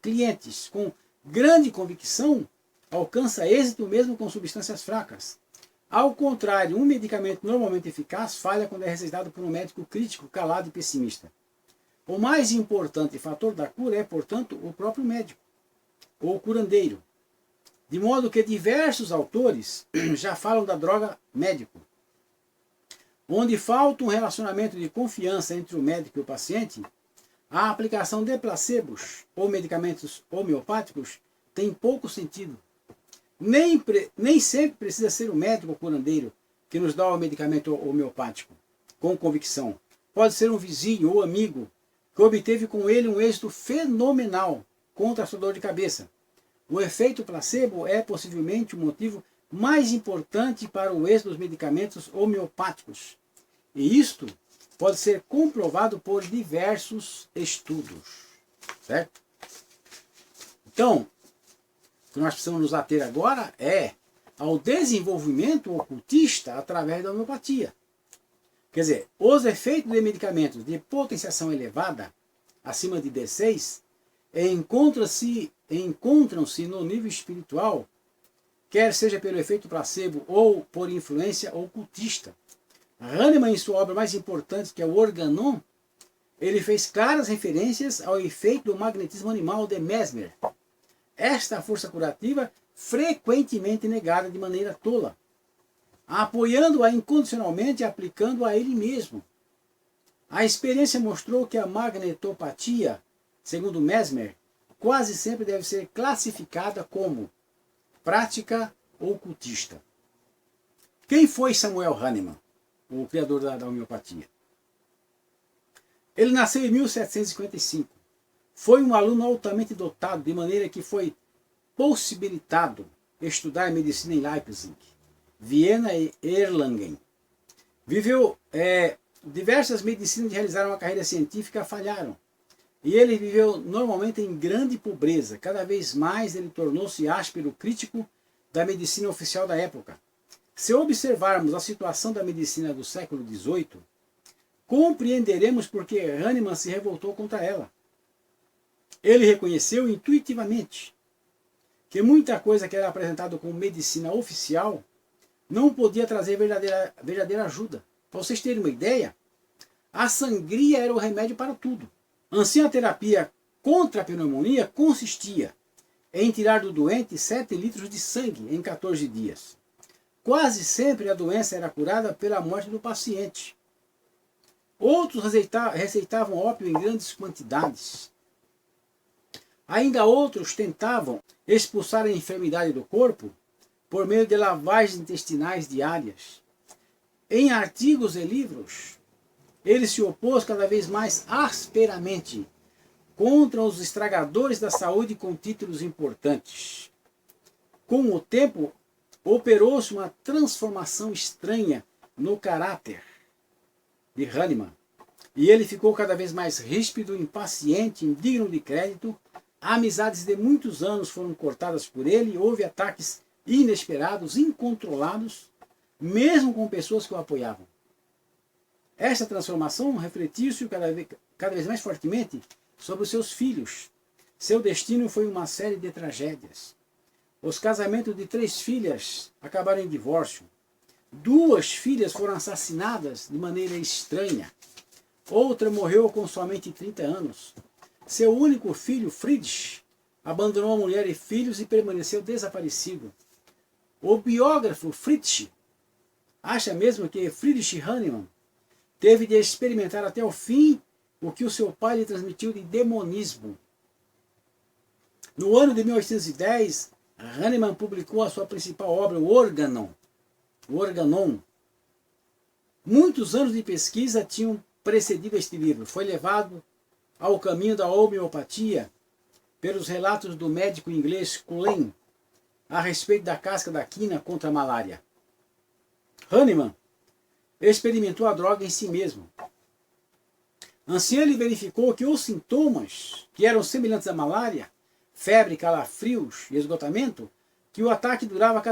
clientes com grande convicção alcança êxito mesmo com substâncias fracas. Ao contrário, um medicamento normalmente eficaz falha quando é receitado por um médico crítico, calado e pessimista. O mais importante fator da cura é, portanto, o próprio médico, ou curandeiro. De modo que diversos autores já falam da droga médico. Onde falta um relacionamento de confiança entre o médico e o paciente, a aplicação de placebos ou medicamentos homeopáticos tem pouco sentido. Nem sempre precisa ser o médico ou curandeiro que nos dá o medicamento homeopático, com convicção. Pode ser um vizinho ou amigo que obteve com ele um êxito fenomenal contra a sua dor de cabeça. O efeito placebo é possivelmente o motivo mais importante para o êxito dos medicamentos homeopáticos. E isto pode ser comprovado por diversos estudos. Certo? Então, o que nós precisamos nos ater agora é ao desenvolvimento ocultista através da homeopatia. Quer dizer, os efeitos de medicamentos de potenciação elevada, acima de D6, encontram-se no nível espiritual, quer seja pelo efeito placebo ou por influência ocultista. Hahnemann, em sua obra mais importante, que é o Organon, ele fez claras referências ao efeito do magnetismo animal de Mesmer. Esta força curativa frequentemente negada de maneira tola, apoiando-a incondicionalmente e aplicando-a a ele mesmo. A experiência mostrou que a magnetopatia, segundo Mesmer, quase sempre deve ser classificada como prática ocultista. Quem foi Samuel Hahnemann, o criador da homeopatia? Ele nasceu em 1755. Foi um aluno altamente dotado, de maneira que foi possibilitado estudar medicina em Leipzig, Viena e Erlangen. Viveu diversas medicinas que realizaram uma carreira científica falharam. E ele viveu normalmente em grande pobreza. Cada vez mais ele tornou-se áspero crítico da medicina oficial da época. Se observarmos a situação da medicina do século XVIII, compreenderemos por que Hahnemann se revoltou contra ela. Ele reconheceu intuitivamente que muita coisa que era apresentada como medicina oficial não podia trazer verdadeira ajuda. Para vocês terem uma ideia, a sangria era o remédio para tudo. Assim, a terapia contra a pneumonia consistia em tirar do doente 7 litros de sangue em 14 dias. Quase sempre a doença era curada pela morte do paciente. Outros receitavam ópio em grandes quantidades. Ainda outros tentavam expulsar a enfermidade do corpo por meio de lavagens intestinais diárias. Em artigos e livros, ele se opôs cada vez mais asperamente contra os estragadores da saúde com títulos importantes. Com o tempo, operou-se uma transformação estranha no caráter de Hahnemann, e ele ficou cada vez mais ríspido, impaciente, indigno de crédito. Amizades de muitos anos foram cortadas por ele e houve ataques inesperados, incontrolados, mesmo com pessoas que o apoiavam. Esta transformação refletiu-se cada vez mais fortemente sobre os seus filhos. Seu destino foi uma série de tragédias. Os casamentos de 3 filhas acabaram em divórcio. 2 filhas foram assassinadas de maneira estranha. Outra morreu com somente 30 anos. Seu único filho, Friedrich, abandonou a mulher e filhos e permaneceu desaparecido. O biógrafo Fritsch acha mesmo que Friedrich Hahnemann teve de experimentar até o fim o que o seu pai lhe transmitiu de demonismo. No ano de 1810, Hahnemann publicou a sua principal obra, o Organon. Muitos anos de pesquisa tinham precedido este livro. Foi levado ao caminho da homeopatia pelos relatos do médico inglês Cullen, a respeito da casca da quina contra a malária. Hahnemann experimentou a droga em si mesmo. Assim ele verificou que os sintomas, que eram semelhantes à malária, febre, calafrios e esgotamento, que o ataque durava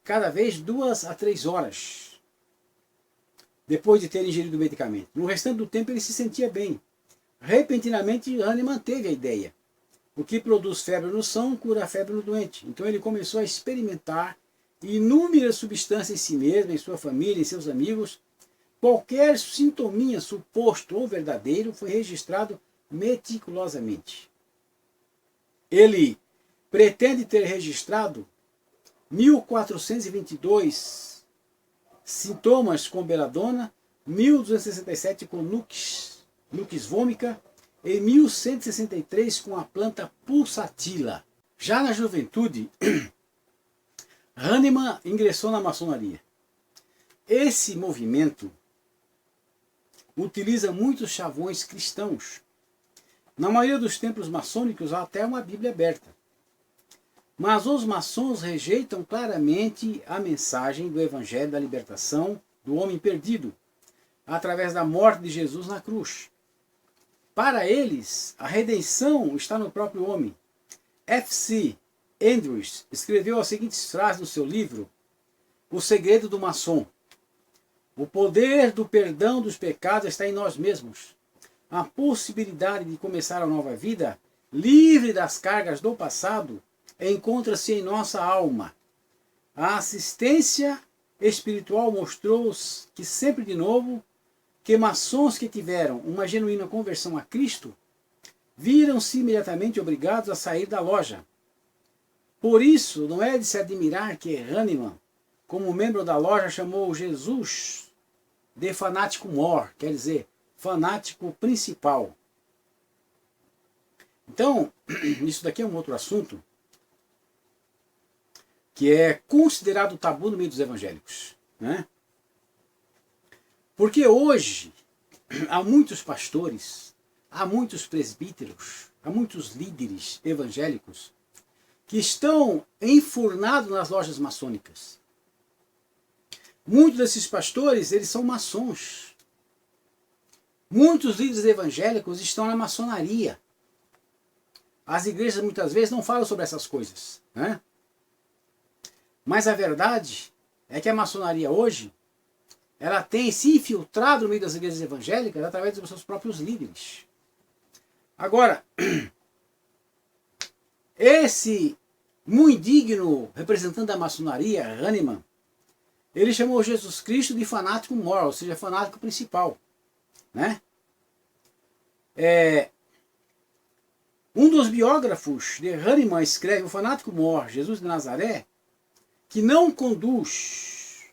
cada vez 2 a 3 horas, depois de ter ingerido o medicamento. No restante do tempo ele se sentia bem. Repentinamente, Hahnemann teve a ideia. O que produz febre no são, cura a febre no doente. Então ele começou a experimentar inúmeras substâncias em si mesmo, em sua família, em seus amigos. Qualquer sintominha suposto ou verdadeiro foi registrado meticulosamente. Ele pretende ter registrado 1422 sintomas com beladona, 1267 com nux vomica e 1163 com a planta pulsatila. Já na juventude, Hahnemann ingressou na maçonaria. Esse movimento utiliza muitos chavões cristãos. Na maioria dos templos maçônicos há até uma Bíblia aberta. Mas os maçons rejeitam claramente a mensagem do Evangelho da libertação do homem perdido, através da morte de Jesus na cruz. Para eles, a redenção está no próprio homem. F.C. Andrews escreveu as seguintes frases no seu livro, O Segredo do Maçom. O poder do perdão dos pecados está em nós mesmos. A possibilidade de começar a nova vida, livre das cargas do passado, encontra-se em nossa alma. A assistência espiritual mostrou que sempre de novo que maçons que tiveram uma genuína conversão a Cristo viram-se imediatamente obrigados a sair da loja. Por isso, não é de se admirar que Hahnemann, como membro da loja, chamou Jesus de fanático mor, quer dizer, fanático principal. Então, isso daqui é um outro assunto que é considerado tabu no meio dos evangélicos, né? Porque hoje há muitos pastores, há muitos presbíteros, há muitos líderes evangélicos que estão enfurnados nas lojas maçônicas. Muitos desses pastores, eles são maçons. Muitos líderes evangélicos estão na maçonaria. As igrejas muitas vezes não falam sobre essas coisas, né? Mas a verdade é que a maçonaria hoje, ela tem se infiltrado no meio das igrejas evangélicas através dos seus próprios líderes. Agora, esse muito indigno representante da maçonaria, Hahnemann, ele chamou Jesus Cristo de fanático mor, ou seja, fanático principal, né? Um dos biógrafos de Hahnemann escreve: o fanático mor, Jesus de Nazaré, que não conduz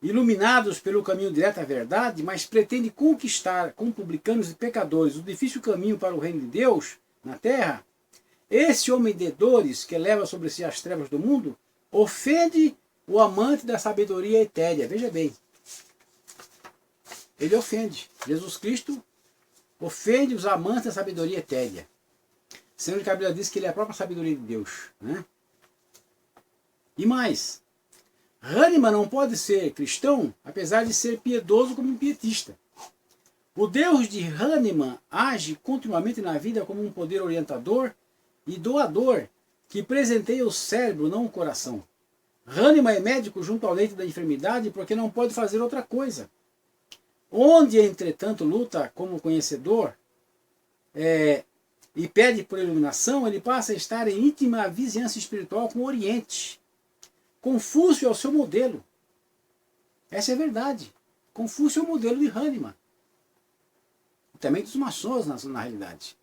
iluminados pelo caminho direto à verdade, mas pretende conquistar com publicanos e pecadores o difícil caminho para o reino de Deus na terra, esse homem de dores que leva sobre si as trevas do mundo, ofende o amante da sabedoria etérea. Veja bem, ele ofende. Jesus Cristo ofende os amantes da sabedoria etérea, sendo que a Bíblia diz que ele é a própria sabedoria de Deus, né? E mais, Hahnemann não pode ser cristão, apesar de ser piedoso como um pietista. O Deus de Hahnemann age continuamente na vida como um poder orientador e doador que presenteia o cérebro, não o coração. Hahnemann é médico junto ao leito da enfermidade porque não pode fazer outra coisa. Onde, entretanto, luta como conhecedor e pede por iluminação, ele passa a estar em íntima vizinhança espiritual com o Oriente. Confúcio é o seu modelo. Essa é a verdade. Confúcio é o modelo de Hahnemann. E também dos maçons, na realidade.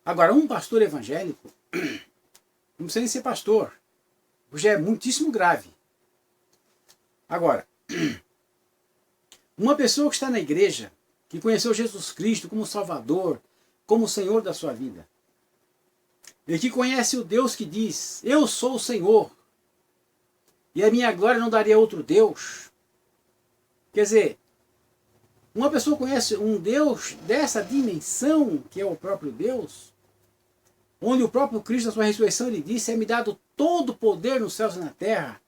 Agora, um pastor evangélico não precisa nem ser pastor, o já é muitíssimo grave. Agora, uma pessoa que está na igreja, que conheceu Jesus Cristo como Salvador, como Senhor da sua vida, e que conhece o Deus que diz: eu sou o Senhor, e a minha glória não daria a outro Deus. Quer dizer, uma pessoa conhece um Deus dessa dimensão, que é o próprio Deus, onde o próprio Cristo, na sua ressurreição, ele disse: é-me dado todo o poder nos céus e na terra.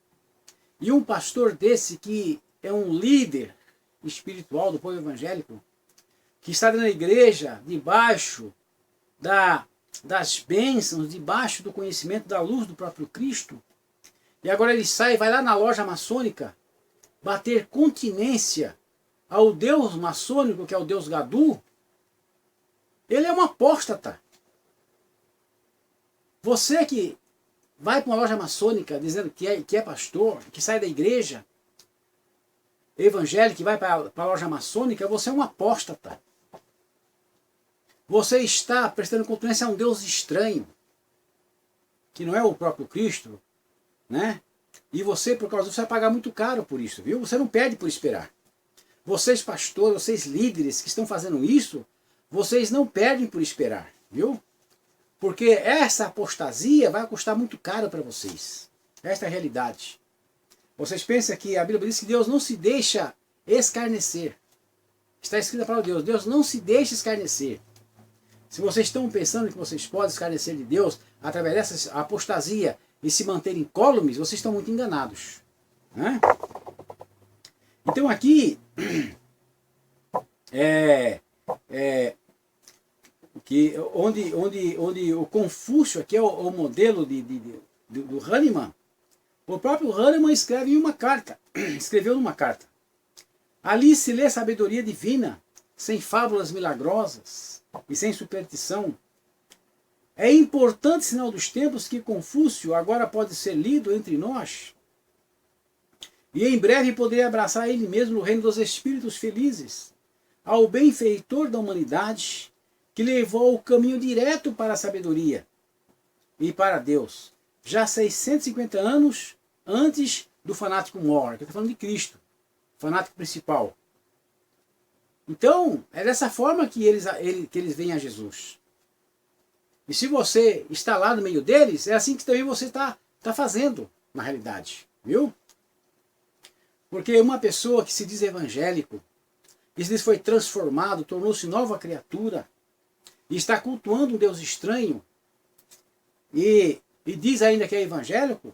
E um pastor desse, que é um líder espiritual do povo evangélico, que está na igreja, debaixo das bênçãos, debaixo do conhecimento da luz do próprio Cristo, e agora ele sai e vai lá na loja maçônica bater continência ao deus maçônico, que é o deus Gadu, ele é um apóstata. Você que vai para uma loja maçônica dizendo que é pastor, que sai da igreja evangélica e vai para a loja maçônica, você é um apóstata. Você está prestando continência a um Deus estranho, que não é o próprio Cristo, né? E você, por causa disso, vai pagar muito caro por isso, viu? Você não perde por esperar. Vocês pastores, vocês líderes que estão fazendo isso, vocês não perdem por esperar, viu? Porque essa apostasia vai custar muito caro para vocês. Esta é a realidade. Vocês pensam que a Bíblia diz que Deus não se deixa escarnecer. Está escrito a palavra de Deus: Deus não se deixa escarnecer. Se vocês estão pensando que vocês podem escarnecer de Deus através dessa apostasia e se manterem incólumes, vocês estão muito enganados, né? Então aqui, onde o Confúcio, aqui é o modelo do Hahnemann, o próprio Hahnemann escreve em uma carta, escreveu numa carta: ali se lê sabedoria divina, sem fábulas milagrosas e sem superstição. É importante sinal dos tempos que Confúcio agora pode ser lido entre nós, e em breve poderá abraçar ele mesmo no reino dos espíritos felizes, ao benfeitor da humanidade, que levou o caminho direto para a sabedoria e para Deus, já 650 anos antes do fanático mor, que eu estou falando de Cristo, fanático principal. Então, é dessa forma que eles veem a Jesus. E se você está lá no meio deles, é assim que também você está fazendo, na realidade. Viu? Porque uma pessoa que se diz evangélico, que se diz foi transformado, tornou-se nova criatura, e está cultuando um Deus estranho, e diz ainda que é evangélico,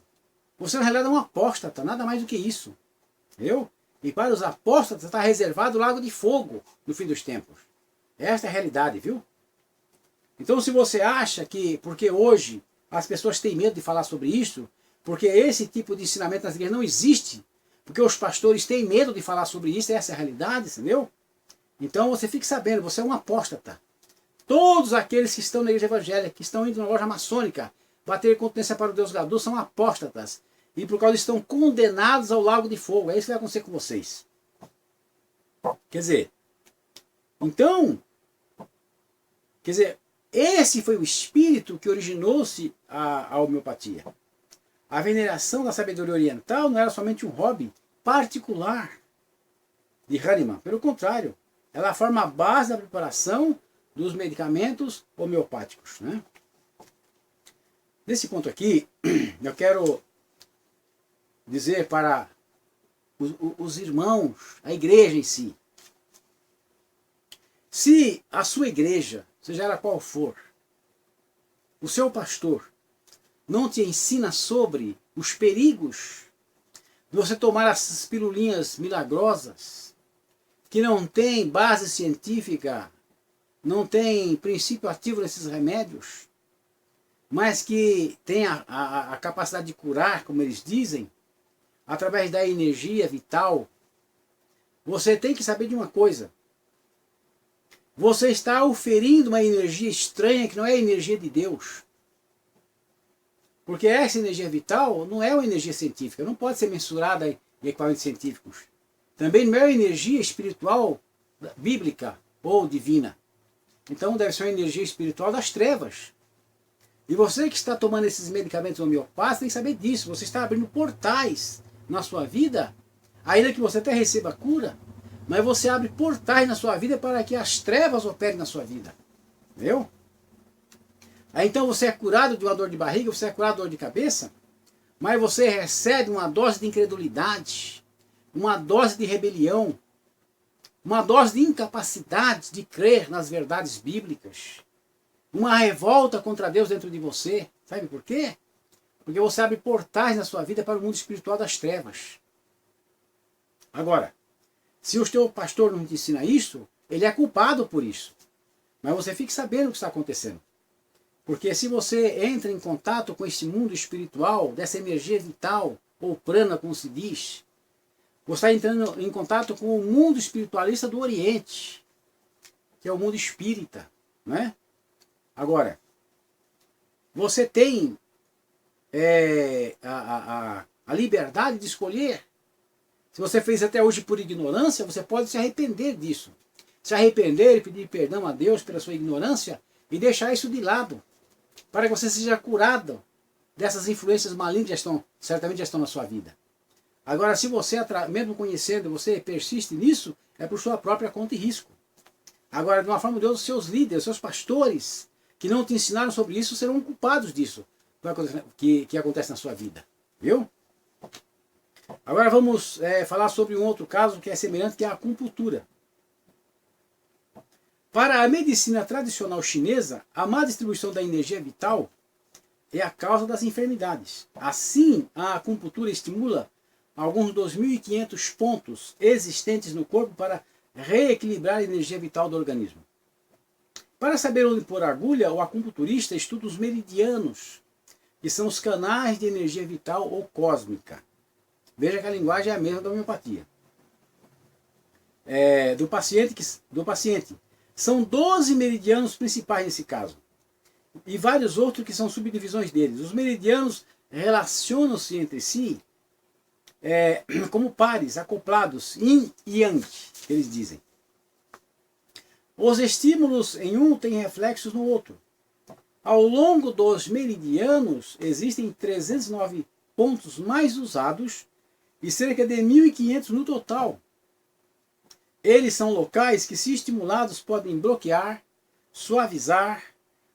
você na realidade é um apóstata, nada mais do que isso. Viu? E para os apóstatas está reservado o lago de fogo no fim dos tempos. Esta é a realidade, viu? Então se você acha que, porque hoje as pessoas têm medo de falar sobre isso, porque esse tipo de ensinamento nas igrejas não existe, porque os pastores têm medo de falar sobre isso, essa é a realidade, entendeu? Então você fique sabendo, você é um apóstata. Todos aqueles que estão na igreja evangélica, que estão indo na loja maçônica, bater continência para o Deus Gadu, são apóstatas. E por causa disso estão condenados ao lago de fogo. É isso que vai acontecer com vocês. Quer dizer, então, esse foi o espírito que originou-se a homeopatia. A veneração da sabedoria oriental não era somente um hobby particular de Hahnemann. Pelo contrário, ela forma a base da preparação dos medicamentos homeopáticos, né? Nesse ponto aqui, eu quero dizer para os irmãos, a igreja em si: se a sua igreja, seja ela qual for, o seu pastor não te ensina sobre os perigos de você tomar essas pilulinhas milagrosas, que não tem base científica, não tem princípio ativo nesses remédios, mas que tem a capacidade de curar, como eles dizem, através da energia vital, você tem que saber de uma coisa: você está oferindo uma energia estranha que não é a energia de Deus. Porque essa energia vital não é uma energia científica, não pode ser mensurada em equipamentos científicos. Também não é uma energia espiritual, bíblica ou divina. Então deve ser uma energia espiritual das trevas. E você que está tomando esses medicamentos homeopáticos tem que saber disso. Você está abrindo portais na sua vida, ainda que você até receba cura, mas você abre portais na sua vida para que as trevas operem na sua vida. Viu? Aí então você é curado de uma dor de barriga, você é curado de dor de cabeça, mas você recebe uma dose de incredulidade, uma dose de rebelião, uma dose de incapacidade de crer nas verdades bíblicas. uma revolta contra Deus dentro de você. Sabe por quê? Porque você abre portais na sua vida para o mundo espiritual das trevas. Agora, se o teu pastor não te ensina isso, ele é culpado por isso. Mas você fique sabendo o que está acontecendo. Porque se você entra em contato com esse mundo espiritual, dessa energia vital, ou prana, como se diz, você está entrando em contato com o mundo espiritualista do Oriente, que é o mundo espírita, né? Agora, você tem a liberdade de escolher. Se você fez até hoje por ignorância, você pode se arrepender disso. Se arrepender e pedir perdão a Deus pela sua ignorância e deixar isso de lado, para que você seja curado dessas influências malignas que certamente já estão na sua vida. Agora, se você, mesmo conhecendo, você persiste nisso, é por sua própria conta e risco. Agora, de uma forma ou de outra, os seus líderes, seus pastores, que não te ensinaram sobre isso, serão culpados disso que acontece na sua vida. Viu? Agora vamos falar sobre um outro caso que é semelhante, que é a acupuntura. Para a medicina tradicional chinesa, a má distribuição da energia vital é a causa das enfermidades. Assim, a acupuntura estimula alguns dos 1.500 pontos existentes no corpo para reequilibrar a energia vital do organismo. Para saber onde pôr a agulha, o acupunturista estuda os meridianos, que são os canais de energia vital ou cósmica. Veja que a linguagem é a mesma da homeopatia. Do paciente. São 12 meridianos principais nesse caso. E vários outros que são subdivisões deles. Os meridianos relacionam-se entre si como pares, acoplados, yin e yang, que eles dizem. Os estímulos em um têm reflexos no outro. Ao longo dos meridianos, existem 309 pontos mais usados e cerca de 1.500 no total. Eles são locais que, se estimulados, podem bloquear, suavizar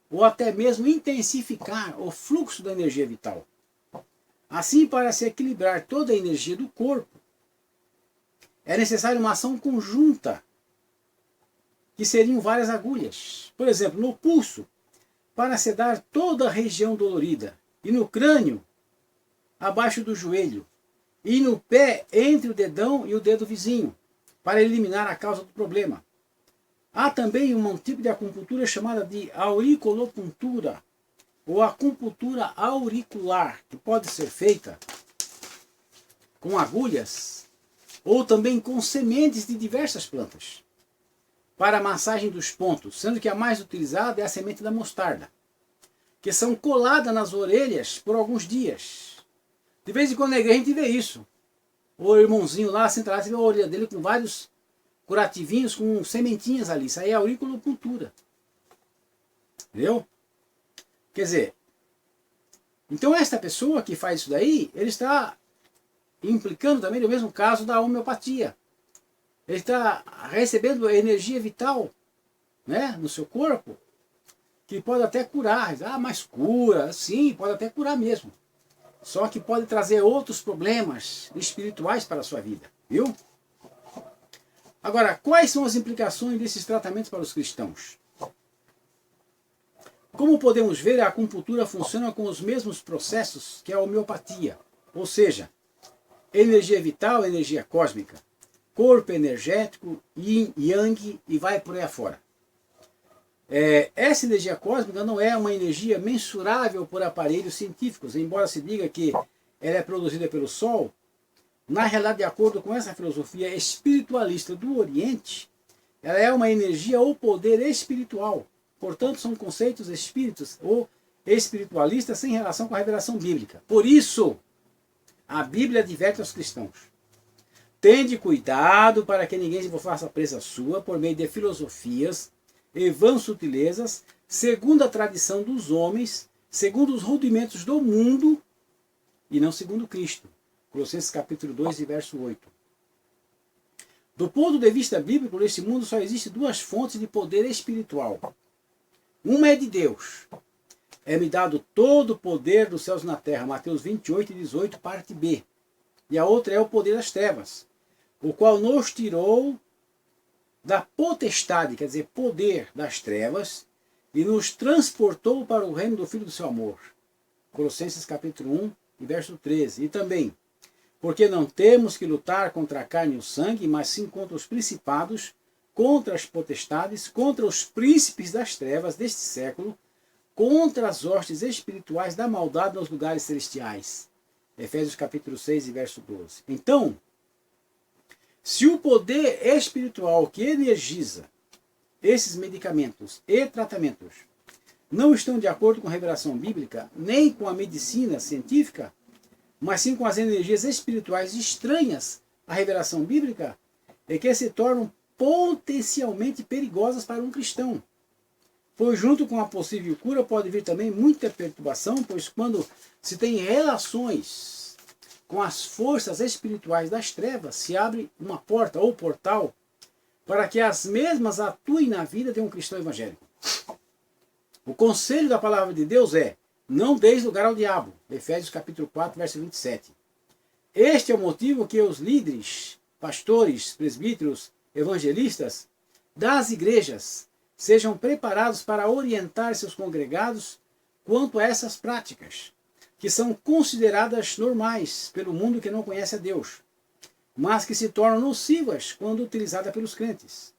ou até mesmo intensificar o fluxo da energia vital. Assim, para se equilibrar toda a energia do corpo, é necessária uma ação conjunta, que seriam várias agulhas. Por exemplo, no pulso, para sedar toda a região dolorida, e no crânio, abaixo do joelho, e no pé, entre o dedão e o dedo vizinho, para eliminar a causa do problema. Há também um tipo de acupuntura chamada de auriculopuntura, ou acupuntura auricular, que pode ser feita com agulhas, ou também com sementes de diversas plantas, para a massagem dos pontos, sendo que a mais utilizada é a semente da mostarda, que são coladas nas orelhas por alguns dias. De vez em quando na igreja a gente vê isso. O irmãozinho lá, sentado, você vê a orelha dele com vários curativinhos, com sementinhas ali. Isso aí é auriculopuntura. Entendeu? Quer dizer, então esta pessoa que faz isso daí, ele está implicando também no mesmo caso da homeopatia. Ele está recebendo energia vital, né, no seu corpo, que pode até curar. Mas cura, sim, pode até curar mesmo. Só que pode trazer outros problemas espirituais para a sua vida, viu? Agora, quais são as implicações desses tratamentos para os cristãos? Como podemos ver, a acupuntura funciona com os mesmos processos que a homeopatia, ou seja, energia vital, energia cósmica, corpo energético, yin, yang e vai por aí afora. Essa energia cósmica não é uma energia mensurável por aparelhos científicos, embora se diga que ela é produzida pelo Sol. Na realidade, de acordo com essa filosofia espiritualista do Oriente, ela é uma energia ou poder espiritual. Portanto, são conceitos espíritos ou espiritualistas sem relação com a revelação bíblica. Por isso, a Bíblia adverte aos cristãos: tende cuidado para que ninguém vos faça presa sua por meio de filosofias e vãs sutilezas, segundo a tradição dos homens, segundo os rudimentos do mundo, e não segundo Cristo. Colossenses capítulo 2 e verso 8. Do ponto de vista bíblico, neste mundo só existe duas fontes de poder espiritual. Uma é de Deus. É-me dado todo o poder dos céus e na terra. Mateus 28 e 18, parte B. E a outra é o poder das trevas, o qual nos tirou da potestade, quer dizer, poder das trevas, e nos transportou para o reino do Filho do seu amor. Colossenses capítulo 1, e verso 13. E também, porque não temos que lutar contra a carne e o sangue, mas sim contra os principados, contra as potestades, contra os príncipes das trevas deste século, contra as hostes espirituais da maldade nos lugares celestiais. Efésios capítulo 6 e verso 12. Então, se o poder espiritual que energiza esses medicamentos e tratamentos não estão de acordo com a revelação bíblica, nem com a medicina científica, mas sim com as energias espirituais estranhas à revelação bíblica, é que se tornam potencialmente perigosas para um cristão. Pois junto com a possível cura pode vir também muita perturbação, pois quando se tem relações com as forças espirituais das trevas, se abre uma porta ou portal para que as mesmas atuem na vida de um cristão evangélico. O conselho da palavra de Deus é: não deis lugar ao diabo. Efésios capítulo 4, verso 27. Este é o motivo que os líderes, pastores, presbíteros, evangelistas das igrejas sejam preparados para orientar seus congregados quanto a essas práticas, que são consideradas normais pelo mundo que não conhece a Deus, mas que se tornam nocivas quando utilizadas pelos crentes.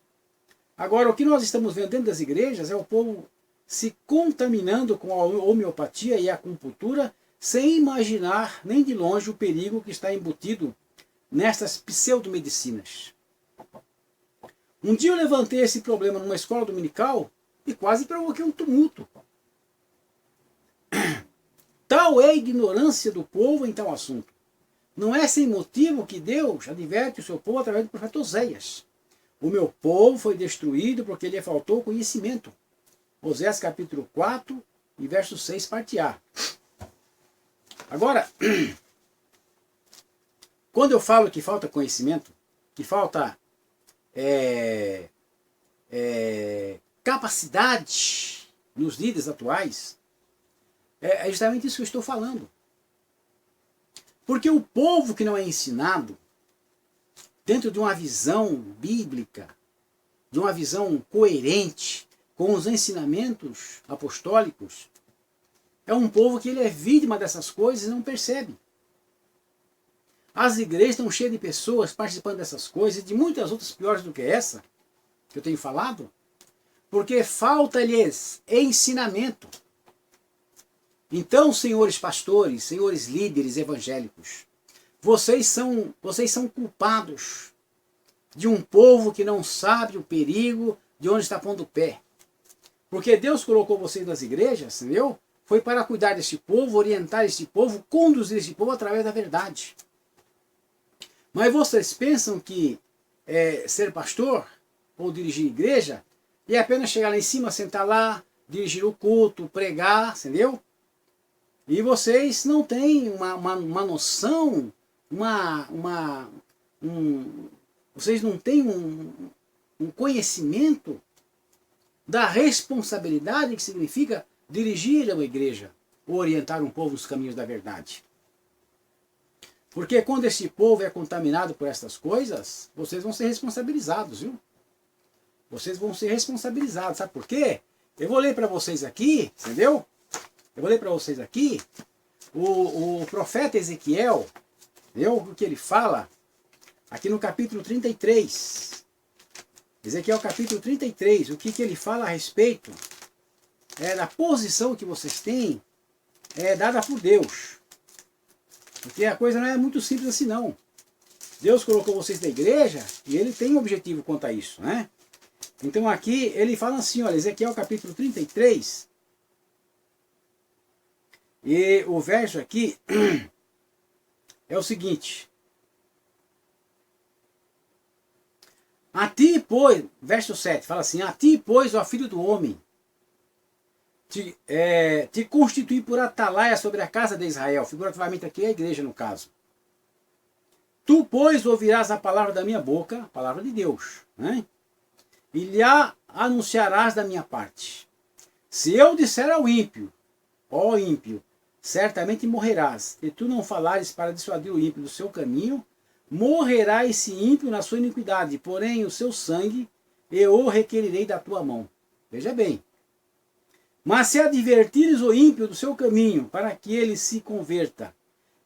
Agora, o que nós estamos vendo dentro das igrejas é o povo se contaminando com a homeopatia e a acupuntura, sem imaginar nem de longe o perigo que está embutido nestas pseudomedicinas. Um dia eu levantei esse problema numa escola dominical e quase provoquei um tumulto. Tal é a ignorância do povo em tal assunto. Não é sem motivo que Deus adverte o seu povo através do profeta Oséias. O meu povo foi destruído porque lhe faltou conhecimento. Oséias capítulo 4 e verso 6, parte A. Agora, quando eu falo que falta conhecimento, que falta capacidade nos líderes atuais, é justamente isso que eu estou falando. Porque o povo que não é ensinado dentro de uma visão bíblica, de uma visão coerente com os ensinamentos apostólicos, é um povo que ele é vítima dessas coisas e não percebe. As igrejas estão cheias de pessoas participando dessas coisas e de muitas outras piores do que essa, que eu tenho falado, porque falta-lhes ensinamento. Então, senhores pastores, senhores líderes evangélicos, vocês são culpados de um povo que não sabe o perigo de onde está pondo o pé. Porque Deus colocou vocês nas igrejas, entendeu? Foi para cuidar deste povo, orientar este povo, conduzir este povo através da verdade. Mas vocês pensam que ser pastor ou dirigir igreja é apenas chegar lá em cima, sentar lá, dirigir o culto, pregar, entendeu? E vocês não têm uma noção, vocês não têm um conhecimento da responsabilidade que significa dirigir uma igreja, ou orientar um povo nos caminhos da verdade. Porque quando esse povo é contaminado por essas coisas, vocês vão ser responsabilizados, viu? Vocês vão ser responsabilizados, sabe por quê? Eu vou ler para vocês aqui, entendeu? Eu vou ler para vocês aqui o profeta Ezequiel, entendeu? O que ele fala aqui no capítulo 33. Ezequiel capítulo 33, o que ele fala a respeito da posição que vocês têm dada por Deus. Porque a coisa não é muito simples assim não. Deus colocou vocês na igreja e ele tem um objetivo quanto a isso, né? Então aqui ele fala assim, olha, Ezequiel capítulo 33, e o verso aqui é o seguinte: a ti, pois, verso 7, fala assim: a ti, pois, ó filho do homem, te constituí por atalaia sobre a casa de Israel, figurativamente aqui é a igreja no caso. Tu, pois, ouvirás a palavra da minha boca, a palavra de Deus, né? E lhe anunciarás da minha parte. Se eu disser ao ímpio, ó ímpio, certamente morrerás, e tu não falares para dissuadir o ímpio do seu caminho, morrerá esse ímpio na sua iniquidade, porém o seu sangue eu o requerirei da tua mão. Veja bem, Mas se advertires o ímpio do seu caminho, para que ele se converta,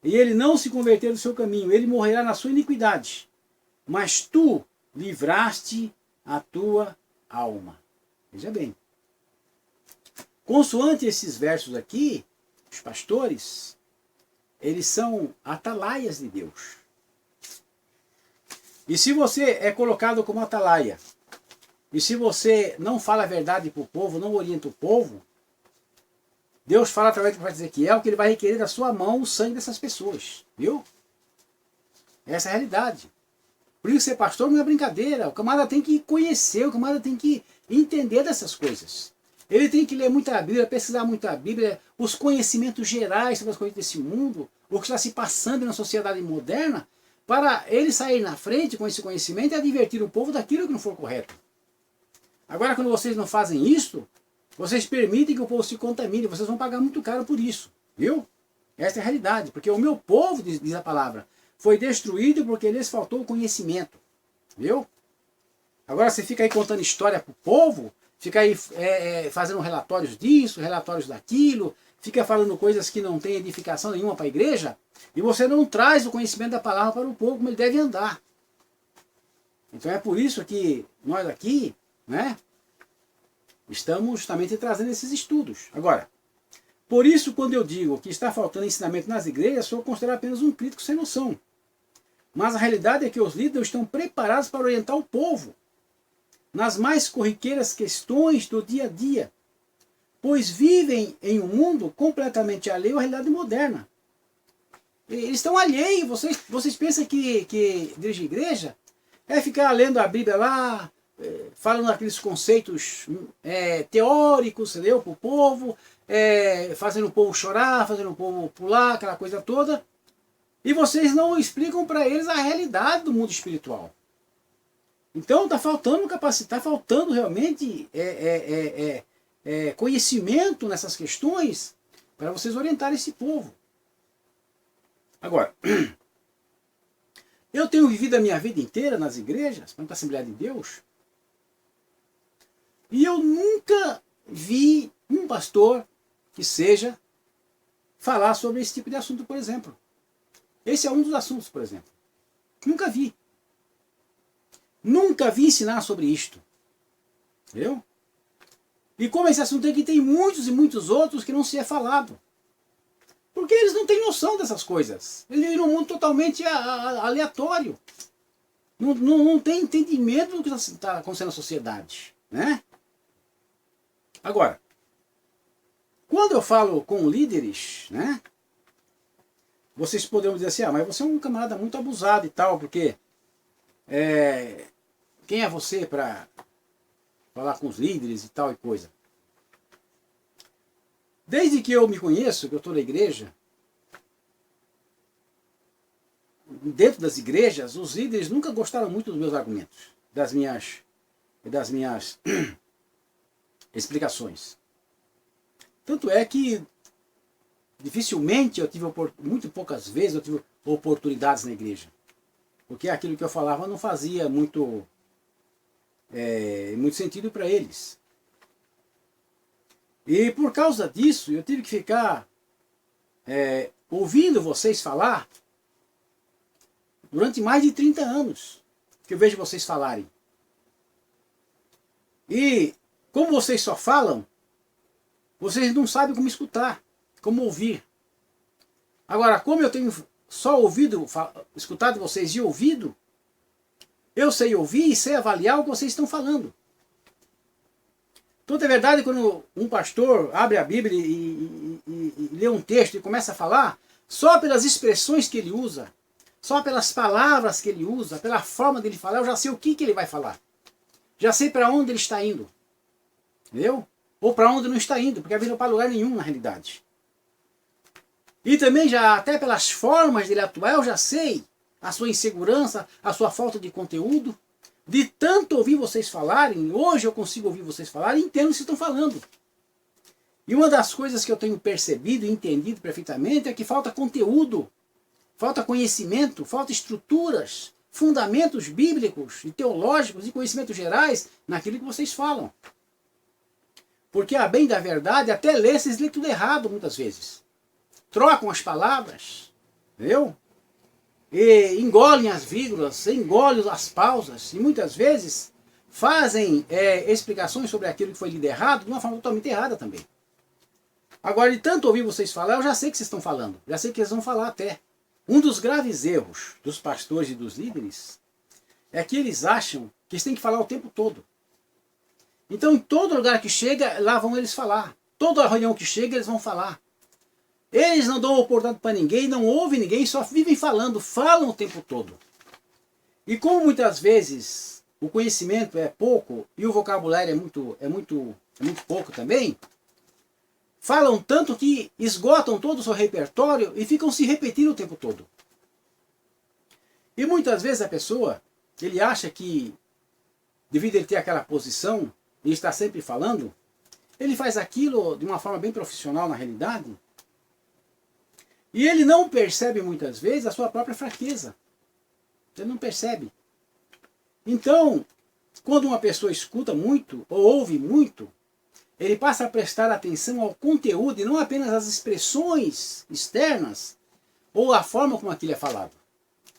e ele não se converter do seu caminho, ele morrerá na sua iniquidade. Mas tu livraste a tua alma. Veja bem. Consoante esses versos aqui, os pastores, eles são atalaias de Deus. E se você é colocado como atalaia, e se você não fala a verdade para o povo, não orienta o povo, Deus fala através do profeta Ezequiel que ele vai requerer da sua mão o sangue dessas pessoas. Viu? Essa é a realidade. Por isso ser pastor não é brincadeira. O camarada tem que conhecer, o camarada tem que entender dessas coisas. Ele tem que ler muita Bíblia, pesquisar muita Bíblia, os conhecimentos gerais sobre as coisas desse mundo, o que está se passando na sociedade moderna, para ele sair na frente com esse conhecimento e advertir o povo daquilo que não for correto. Agora, quando vocês não fazem isso, vocês permitem que o povo se contamine, vocês vão pagar muito caro por isso, viu? Essa é a realidade, porque o meu povo, diz a palavra, foi destruído porque lhes faltou o conhecimento, viu? Agora você fica aí contando história para o povo, fica aí fazendo relatórios disso, relatórios daquilo, fica falando coisas que não tem edificação nenhuma para a igreja, e você não traz o conhecimento da palavra para o povo como ele deve andar. Então é por isso que nós aqui, né, estamos justamente trazendo esses estudos. Agora, por isso quando eu digo que está faltando ensinamento nas igrejas, sou considerado apenas um crítico sem noção. Mas a realidade é que os líderes estão preparados para orientar o povo nas mais corriqueiras questões do dia a dia, pois vivem em um mundo completamente alheio à realidade moderna. Eles estão alheios. Vocês pensam que dirigir igreja é ficar lendo a Bíblia lá, falando aqueles conceitos teóricos, entendeu? Para o povo, fazendo o povo chorar, fazendo o povo pular, aquela coisa toda. E vocês não explicam para eles a realidade do mundo espiritual. Então está faltando capacidade, está faltando realmente conhecimento nessas questões para vocês orientarem esse povo. Agora, eu tenho vivido a minha vida inteira nas igrejas, na Assembleia de Deus, e eu nunca vi um pastor que seja falar sobre esse tipo de assunto, por exemplo. Esse é um dos assuntos, por exemplo. Nunca vi. Nunca vi ensinar sobre isto. Entendeu? E como esse assunto aqui tem muitos e muitos outros que não se é falado. Porque eles não têm noção dessas coisas. Eles vivem num mundo totalmente aleatório. Não tem entendimento do que está acontecendo na sociedade. Né? Agora, quando eu falo com líderes, né, vocês poderão dizer assim, mas você é um camarada muito abusado e tal, porque quem é você para falar com os líderes e tal e coisa? Desde que eu me conheço, que eu estou na igreja, dentro das igrejas, os líderes nunca gostaram muito dos meus argumentos, das minhas explicações. Tanto é que dificilmente eu tive, muito poucas vezes eu tive oportunidades na igreja. Porque aquilo que eu falava não fazia muito sentido para eles. E por causa disso, eu tive que ficar ouvindo vocês falar durante mais de 30 anos que eu vejo vocês falarem. E como vocês só falam, vocês não sabem como escutar, como ouvir. Agora, como eu tenho só escutado vocês e ouvido, eu sei ouvir e sei avaliar o que vocês estão falando. Então, é verdade, quando um pastor abre a Bíblia e lê um texto e começa a falar, só pelas expressões que ele usa, só pelas palavras que ele usa, pela forma dele falar, eu já sei o que ele vai falar. Já sei para onde ele está indo. Entendeu? Ou para onde não está indo, porque a Bíblia não para lugar nenhum na realidade. E também já até pelas formas dele atuar, eu já sei a sua insegurança, a sua falta de conteúdo. De tanto ouvir vocês falarem, hoje eu consigo ouvir vocês falarem e entendo o que vocês estão falando. E uma das coisas que eu tenho percebido e entendido perfeitamente é que falta conteúdo, falta conhecimento, falta estruturas, fundamentos bíblicos e teológicos e conhecimentos gerais naquilo que vocês falam. Porque, a bem da verdade, até lê, vocês lêem tudo errado muitas vezes. Trocam as palavras, entendeu? E engolem as vírgulas, engolem as pausas, e muitas vezes fazem explicações sobre aquilo que foi lido errado de uma forma totalmente errada também. Agora, de tanto ouvir vocês falar, eu já sei o que vocês estão falando, já sei que eles vão falar até. Um dos graves erros dos pastores e dos líderes é que eles acham que eles têm que falar o tempo todo. Então, em todo lugar que chega, lá vão eles falar. Toda reunião que chega, eles vão falar. Eles não dão oportunidade para ninguém, não ouvem ninguém, só vivem falando, falam o tempo todo. E como muitas vezes o conhecimento é pouco e o vocabulário é muito pouco também, falam tanto que esgotam todo o seu repertório e ficam se repetindo o tempo todo. E muitas vezes a pessoa, ele acha que, devido a ele ter aquela posição e estar sempre falando, ele faz aquilo de uma forma bem profissional na realidade, e ele não percebe muitas vezes a sua própria fraqueza. Ele não percebe. Então, quando uma pessoa escuta muito ou ouve muito, ele passa a prestar atenção ao conteúdo e não apenas às expressões externas ou a forma como aquilo é falado.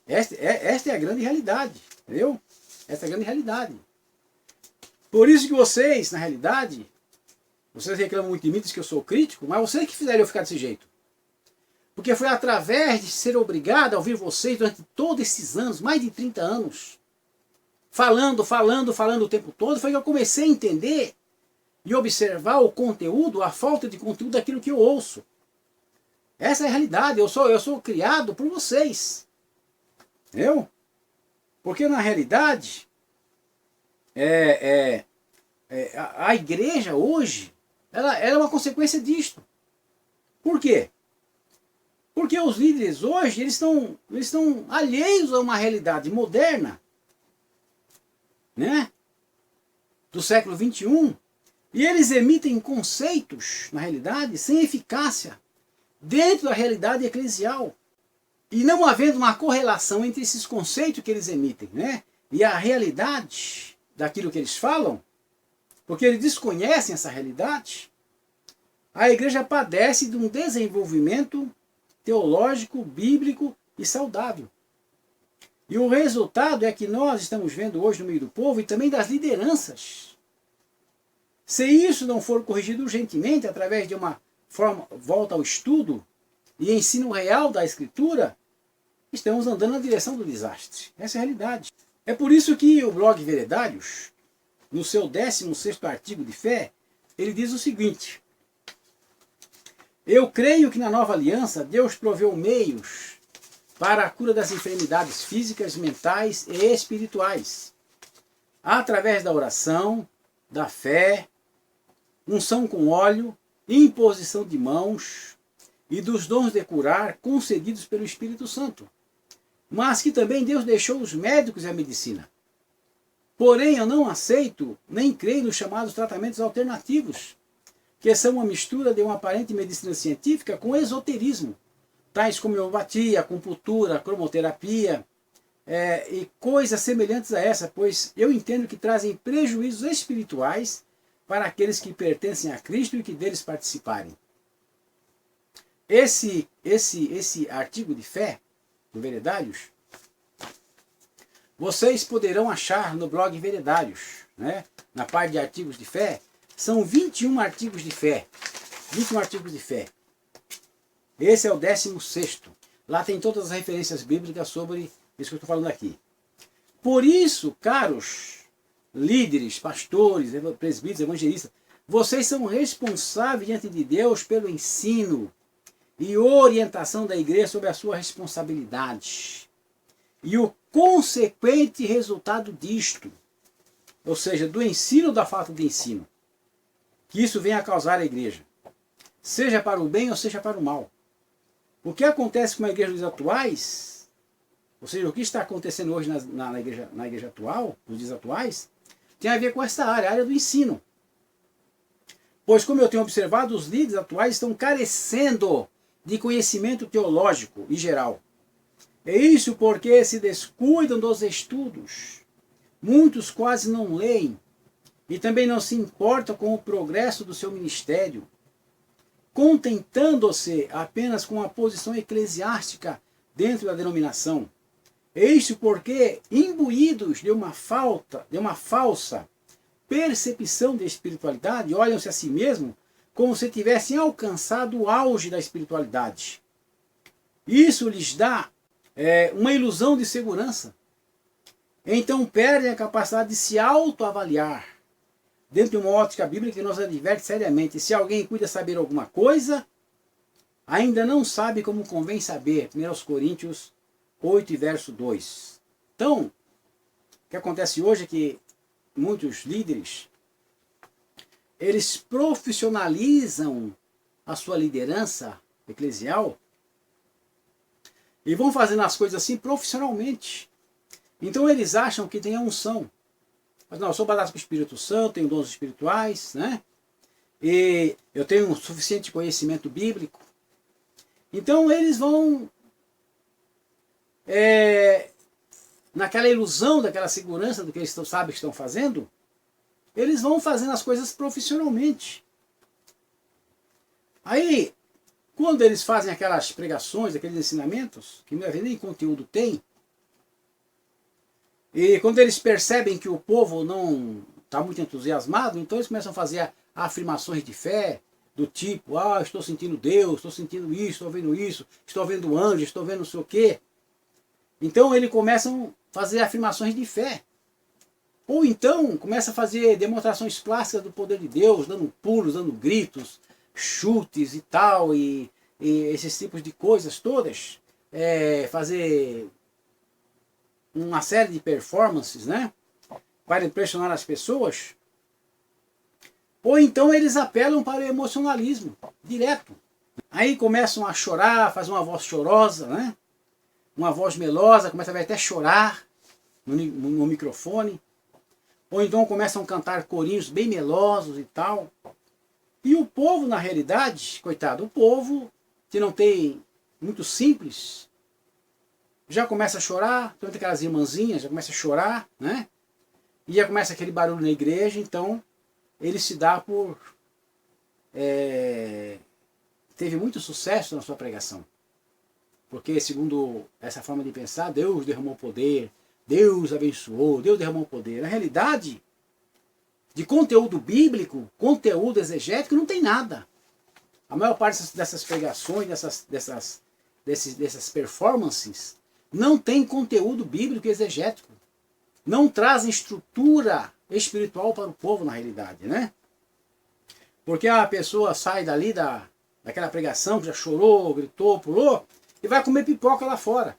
Esta é a grande realidade, entendeu? Esta é a grande realidade. Por isso que vocês, na realidade, vocês reclamam muito de mim, dizem que eu sou crítico, mas vocês que fizeram eu ficar desse jeito. Porque foi através de ser obrigado a ouvir vocês durante todos esses anos, mais de 30 anos, falando o tempo todo, foi que eu comecei a entender e observar o conteúdo, a falta de conteúdo daquilo que eu ouço. Essa é a realidade, eu sou criado por vocês. Entendeu? Porque na realidade, a igreja hoje, ela é uma consequência disto. Por quê? Porque os líderes hoje, eles estão alheios a uma realidade moderna, né? Do século XXI, e eles emitem conceitos, na realidade, sem eficácia, dentro da realidade eclesial. E não havendo uma correlação entre esses conceitos que eles emitem, né? E a realidade daquilo que eles falam, porque eles desconhecem essa realidade, a igreja padece de um desenvolvimento teológico, bíblico e saudável. E o resultado é que nós estamos vendo hoje no meio do povo e também das lideranças. Se isso não for corrigido urgentemente através de uma volta ao estudo e ensino real da Escritura, estamos andando na direção do desastre. Essa é a realidade. É por isso que o blog Veredários, no seu 16º artigo de fé, ele diz o seguinte: eu creio que na nova aliança Deus proveu meios para a cura das enfermidades físicas, mentais e espirituais, através da oração, da fé, unção com óleo, imposição de mãos e dos dons de curar concedidos pelo Espírito Santo. Mas que também Deus deixou os médicos e a medicina. Porém, eu não aceito nem creio nos chamados tratamentos alternativos, que são uma mistura de uma aparente medicina científica com esoterismo, tais como homeopatia, acupuntura, cromoterapia e coisas semelhantes a essa, pois eu entendo que trazem prejuízos espirituais para aqueles que pertencem a Cristo e que deles participarem. Esse artigo de fé, do Veredários, vocês poderão achar no blog Veredários, né? Na parte de artigos de fé, são 21 artigos de fé. 21 artigos de fé. Esse é o 16º. Lá tem todas as referências bíblicas sobre isso que eu estou falando aqui. Por isso, caros líderes, pastores, presbíteros, evangelistas, vocês são responsáveis diante de Deus pelo ensino e orientação da igreja sobre a sua responsabilidade. E o consequente resultado disto, ou seja, do ensino ou da falta de ensino, que isso venha a causar à igreja, seja para o bem ou seja para o mal. O que acontece com a igreja dos atuais, ou seja, o que está acontecendo hoje na igreja atual, nos dias atuais, tem a ver com essa área, a área do ensino. Pois, como eu tenho observado, os líderes atuais estão carecendo de conhecimento teológico e geral. É isso porque se descuidam dos estudos. Muitos quase não leem e também não se importa com o progresso do seu ministério, contentando-se apenas com a posição eclesiástica dentro da denominação. Isso porque, imbuídos de uma falsa percepção de espiritualidade, olham-se a si mesmos como se tivessem alcançado o auge da espiritualidade. Isso lhes dá uma ilusão de segurança. Então perdem a capacidade de se autoavaliar. Dentro de uma ótica bíblica que nos adverte seriamente, se alguém cuida saber alguma coisa, ainda não sabe como convém saber. 1 Coríntios 8, verso 2. Então, o que acontece hoje é que muitos líderes, eles profissionalizam a sua liderança eclesial e vão fazendo as coisas assim profissionalmente. Então eles acham que tem a unção. Mas não, eu sou batizado com o Espírito Santo, tenho dons espirituais, né? E eu tenho um suficiente conhecimento bíblico. Então eles vão naquela ilusão, daquela segurança do que eles sabem que estão fazendo, eles vão fazendo as coisas profissionalmente. Aí, quando eles fazem aquelas pregações, aqueles ensinamentos, que muitas vezes nem conteúdo tem, e quando eles percebem que o povo não está muito entusiasmado, então eles começam a fazer afirmações de fé, do tipo, estou sentindo Deus, estou sentindo isso, estou vendo isso, estou vendo anjo, estou vendo não sei o quê. Então eles começam a fazer afirmações de fé. Ou então começa a fazer demonstrações plásticas do poder de Deus, dando pulos, dando gritos, chutes e tal, e esses tipos de coisas todas. Fazer uma série de performances, né? Para impressionar as pessoas. Ou então eles apelam para o emocionalismo, direto. Aí começam a chorar, fazem uma voz chorosa, né? Uma voz melosa, começa a até chorar no microfone. Ou então começam a cantar corinhos bem melosos e tal. E o povo, na realidade, coitado, o povo que não tem muito simples, já começa a chorar, então tem aquelas irmãzinhas, já começa a chorar, né? E já começa aquele barulho na igreja, então ele se dá por... teve muito sucesso na sua pregação. Porque, segundo essa forma de pensar, Deus derramou poder, Deus abençoou, Deus derramou poder. Na realidade, de conteúdo bíblico, conteúdo exegético, não tem nada. A maior parte dessas pregações, dessas performances, não tem conteúdo bíblico e exegético. Não trazem estrutura espiritual para o povo, na realidade, né? Porque a pessoa sai dali daquela pregação, que já chorou, gritou, pulou, e vai comer pipoca lá fora.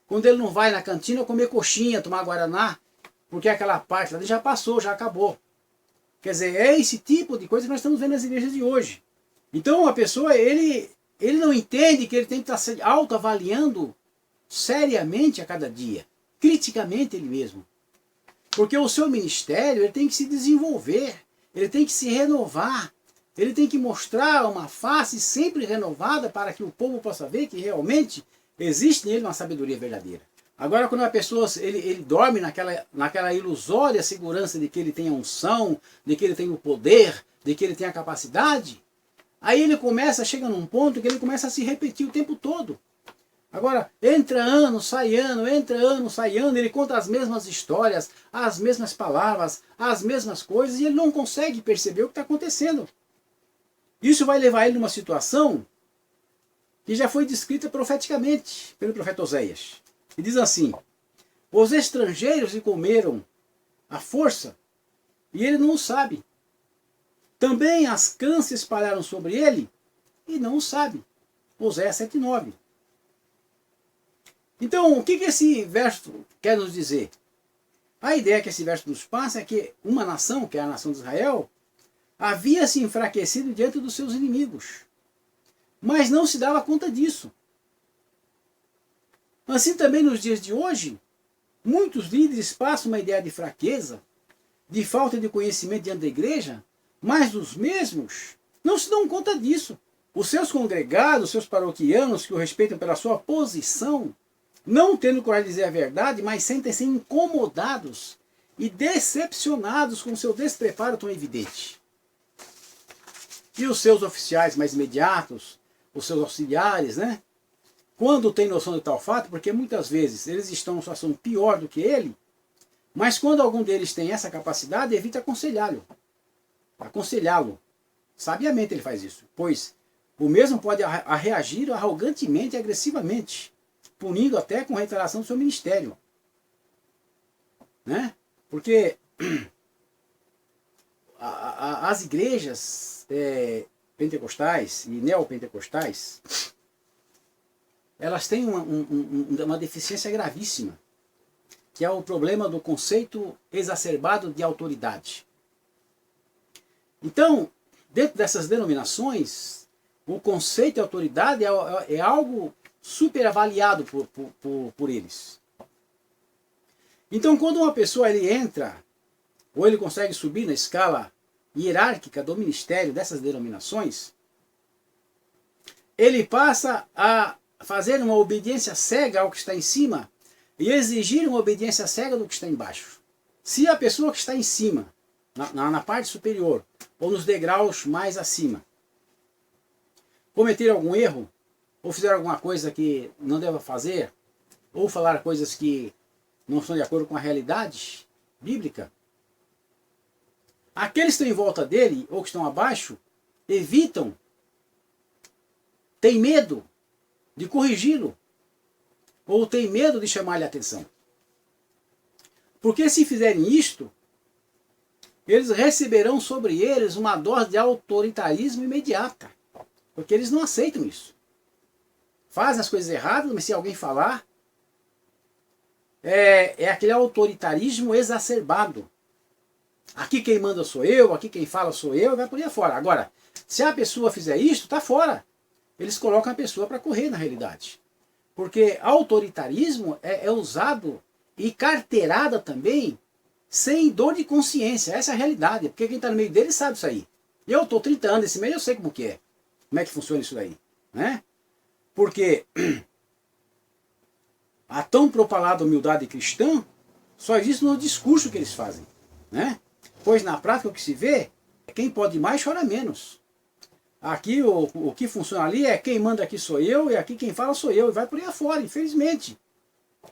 Quando ele não vai na cantina comer coxinha, tomar guaraná, porque aquela parte lá já passou, já acabou. Quer dizer, é esse tipo de coisa que nós estamos vendo nas igrejas de hoje. Então a pessoa, ele não entende que ele tem que estar se autoavaliando seriamente a cada dia, criticamente ele mesmo. Porque o seu ministério, ele tem que se desenvolver, ele tem que se renovar, ele tem que mostrar uma face sempre renovada para que o povo possa ver que realmente existe nele uma sabedoria verdadeira. Agora, quando a pessoa ele dorme naquela ilusória segurança de que ele tem a unção, de que ele tem o poder, de que ele tem a capacidade, aí ele chega num ponto que ele começa a se repetir o tempo todo. Agora, entra ano, sai ano, ele conta as mesmas histórias, as mesmas palavras, as mesmas coisas, e ele não consegue perceber o que está acontecendo. Isso vai levar ele numa situação que já foi descrita profeticamente pelo profeta Oséias. E diz assim: os estrangeiros lhe comeram à força, e ele não o sabe. Também as cãs se espalharam sobre ele, e não o sabe. Oséias 7:9. Então, o que esse verso quer nos dizer? A ideia que esse verso nos passa é que uma nação, que é a nação de Israel, havia se enfraquecido diante dos seus inimigos, mas não se dava conta disso. Assim também nos dias de hoje, muitos líderes passam uma ideia de fraqueza, de falta de conhecimento diante da igreja, mas os mesmos não se dão conta disso. Os seus congregados, os seus paroquianos que o respeitam pela sua posição, não tendo coragem de dizer a verdade, mas sentem-se incomodados e decepcionados com seu despreparo tão evidente. E os seus oficiais mais imediatos, os seus auxiliares, né? Quando tem noção de tal fato, porque muitas vezes eles estão em uma situação pior do que ele, mas quando algum deles tem essa capacidade, evita aconselhá-lo. Aconselhá-lo. Sabiamente ele faz isso, pois o mesmo pode reagir arrogantemente e agressivamente, punindo até com reiteração do seu ministério. Né? Porque as igrejas pentecostais e neopentecostais, elas têm uma deficiência gravíssima, que é o problema do conceito exacerbado de autoridade. Então, dentro dessas denominações, o conceito de autoridade é algo superavaliado por eles. Então, quando uma pessoa ele entra, ou ele consegue subir na escala hierárquica do ministério dessas denominações, ele passa a fazer uma obediência cega ao que está em cima e exigir uma obediência cega do que está embaixo. Se a pessoa que está em cima, na parte superior, ou nos degraus mais acima, cometer algum erro, ou fizer alguma coisa que não deva fazer, ou falar coisas que não estão de acordo com a realidade bíblica, aqueles que estão em volta dele, ou que estão abaixo, evitam, têm medo de corrigi-lo, ou têm medo de chamar-lhe a atenção. Porque se fizerem isto, eles receberão sobre eles uma dose de autoritarismo imediata. Porque eles não aceitam isso. Fazem as coisas erradas, mas se alguém falar, é aquele autoritarismo exacerbado. Aqui quem manda sou eu, aqui quem fala sou eu, e vai por aí fora. Agora, se a pessoa fizer isso, está fora. Eles colocam a pessoa para correr na realidade. Porque autoritarismo é usado e carteirada também sem dor de consciência. Essa é a realidade. Porque quem está no meio dele sabe isso aí. Eu estou 30 anos nesse meio, eu sei como que é. Como é que funciona isso daí. Né? Porque a tão propalada humildade cristã só existe no discurso que eles fazem. Né? Pois na prática o que se vê é quem pode mais chora menos. Aqui o que funciona ali é quem manda aqui sou eu e aqui quem fala sou eu. E vai por aí afora, infelizmente.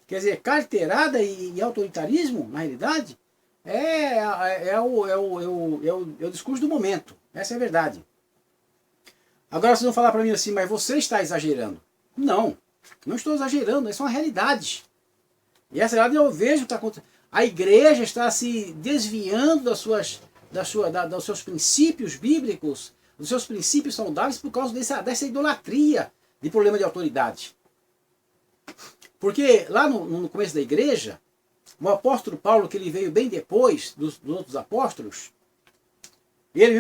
Quer dizer, carteirada e autoritarismo, na realidade, é o discurso do momento. Essa é a verdade. Agora vocês vão falar para mim assim, mas você está exagerando. Não, não estou exagerando, isso é uma realidade. E essa realidade eu vejo que está acontecendo. A igreja está se desviando dos seus princípios bíblicos, dos seus princípios saudáveis por causa dessa idolatria de problema de autoridade. Porque lá no começo da igreja, o apóstolo Paulo, que ele veio bem depois dos outros apóstolos, ele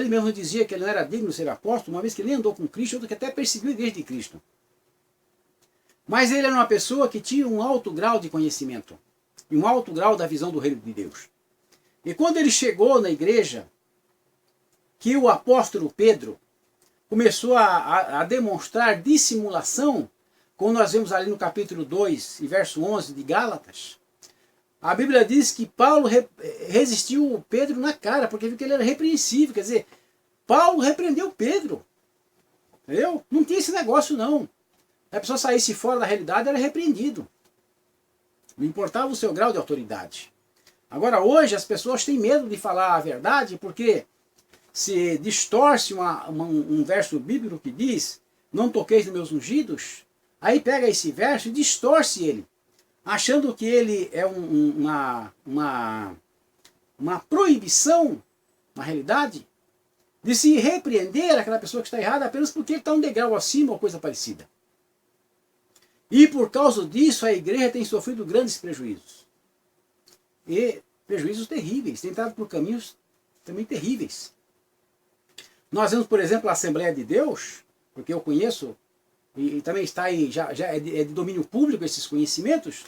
mesmo dizia que ele não era digno de ser apóstolo, uma vez que ele andou com Cristo, outro que até perseguiu a igreja de Cristo. Mas ele era uma pessoa que tinha um alto grau de conhecimento, e um alto grau da visão do reino de Deus. E quando ele chegou na igreja, que o apóstolo Pedro começou a demonstrar dissimulação, como nós vemos ali no capítulo 2 e verso 11 de Gálatas, a Bíblia diz que Paulo resistiu Pedro na cara, porque viu que ele era repreensível. Quer dizer, Paulo repreendeu Pedro. Entendeu? Não tinha esse negócio não. Se a pessoa saísse fora da realidade, era repreendido. Não importava o seu grau de autoridade. Agora, hoje, as pessoas têm medo de falar a verdade, porque se distorce um verso bíblico que diz, não toqueis nos meus ungidos, aí pega esse verso e distorce ele, achando que ele é uma proibição, na realidade, de se repreender aquela pessoa que está errada apenas porque ele está um degrau acima ou coisa parecida. E por causa disso a igreja tem sofrido grandes prejuízos. E prejuízos terríveis, tem entrado por caminhos também terríveis. Nós vemos, por exemplo, a Assembleia de Deus, porque eu conheço, e também está aí, já é de domínio público esses conhecimentos.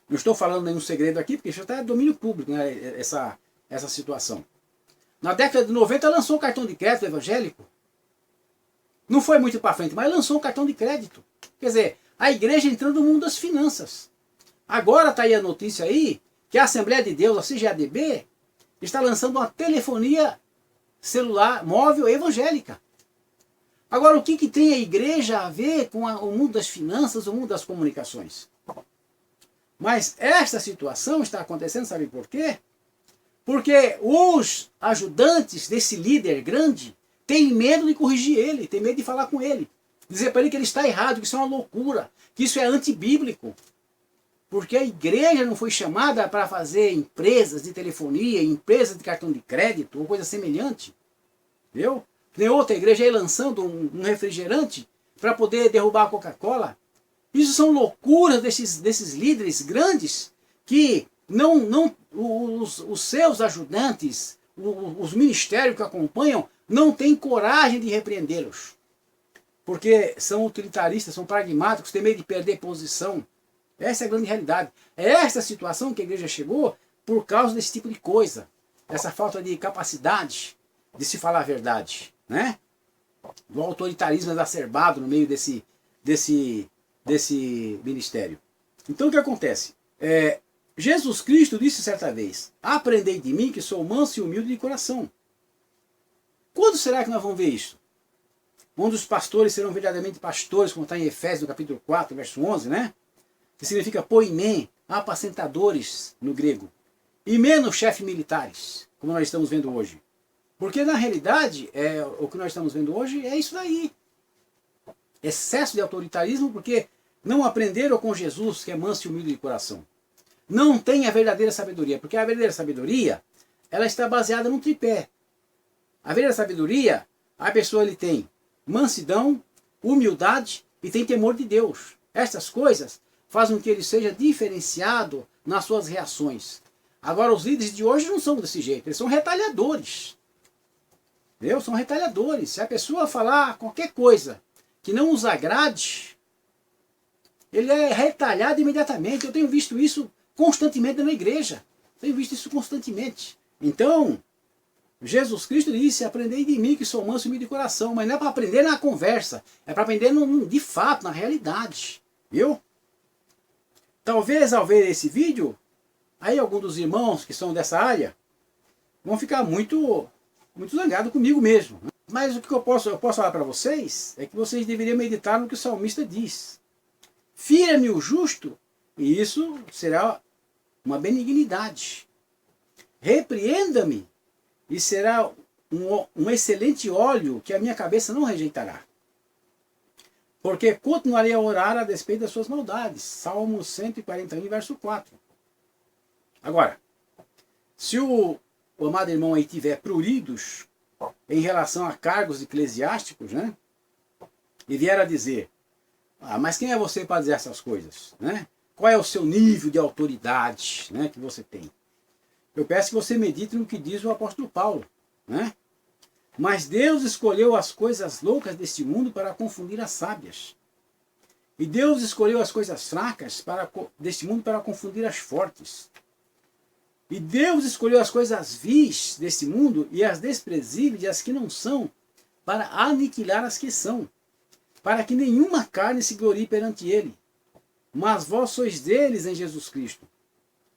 Não estou falando nenhum segredo aqui, porque já está em domínio público, né, essa situação. Na década de 90 lançou o cartão de crédito evangélico. Não foi muito para frente, mas lançou um cartão de crédito. Quer dizer, a igreja entrando no mundo das finanças. Agora está aí a notícia aí, que a Assembleia de Deus, a CGADB, está lançando uma telefonia celular móvel evangélica. Agora, o que tem a igreja a ver com o mundo das finanças, o mundo das comunicações? Mas esta situação está acontecendo, sabe por quê? Porque os ajudantes desse líder grande têm medo de corrigir ele, têm medo de falar com ele. Dizer para ele que ele está errado, que isso é uma loucura, que isso é antibíblico. Porque a igreja não foi chamada para fazer empresas de telefonia, empresas de cartão de crédito ou coisa semelhante. Viu? Tem outra igreja aí lançando um refrigerante para poder derrubar a Coca-Cola. Isso são loucuras desses líderes grandes que os seus ajudantes, os ministérios que acompanham, não têm coragem de repreendê-los. Porque são utilitaristas, são pragmáticos, têm medo de perder posição. Essa é a grande realidade. É essa situação que a igreja chegou por causa desse tipo de coisa. Essa falta de capacidade de se falar a verdade, né? Do autoritarismo exacerbado no meio desse ministério. Então o que acontece? Jesus Cristo disse certa vez: aprendei de mim que sou manso e humilde de coração. Quando será que nós vamos ver isso? Quando os pastores serão verdadeiramente pastores, como está em Efésios, no capítulo 4, verso 11, né? Que significa poimê, apacentadores no grego. E menos chefe militares, como nós estamos vendo hoje. Porque na realidade, o que nós estamos vendo hoje é isso daí. Excesso de autoritarismo, porque não aprenderam com Jesus, que é manso e humilde de coração. Não tem a verdadeira sabedoria, porque a verdadeira sabedoria, ela está baseada no tripé. A verdadeira sabedoria, a pessoa ele tem mansidão, humildade e tem temor de Deus. Estas coisas fazem com que ele seja diferenciado nas suas reações. Agora, os líderes de hoje não são desse jeito, eles são retalhadores. Entendeu? São retalhadores. Se a pessoa falar qualquer coisa que não os agrade, ele é retalhado imediatamente. Eu tenho visto isso constantemente na igreja. Tenho visto isso constantemente. Então, Jesus Cristo disse: aprendei de mim que sou manso e humilde de coração. Mas não é para aprender na conversa, é para aprender de fato, na realidade. Viu? Talvez ao ver esse vídeo, aí alguns dos irmãos que são dessa área vão ficar muito zangados comigo mesmo. Mas o que eu posso falar para vocês é que vocês deveriam meditar no que o salmista diz. Fira-me o justo, e isso será uma benignidade. Repreenda-me, e será um excelente óleo que a minha cabeça não rejeitará. Porque continuarei a orar a despeito das suas maldades. Salmo 141, verso 4. Agora, se o amado irmão aí tiver pruridos em relação a cargos eclesiásticos, né? E vier a dizer: mas quem é você para dizer essas coisas? Né? Qual é o seu nível de autoridade, né, que você tem? Eu peço que você medite no que diz o apóstolo Paulo, né? Mas Deus escolheu as coisas loucas deste mundo para confundir as sábias. E Deus escolheu as coisas fracas deste mundo para confundir as fortes. E Deus escolheu as coisas vis deste mundo e as desprezíveis e as que não são, para aniquilar as que são, para que nenhuma carne se glorie perante ele. Mas vós sois deles em Jesus Cristo,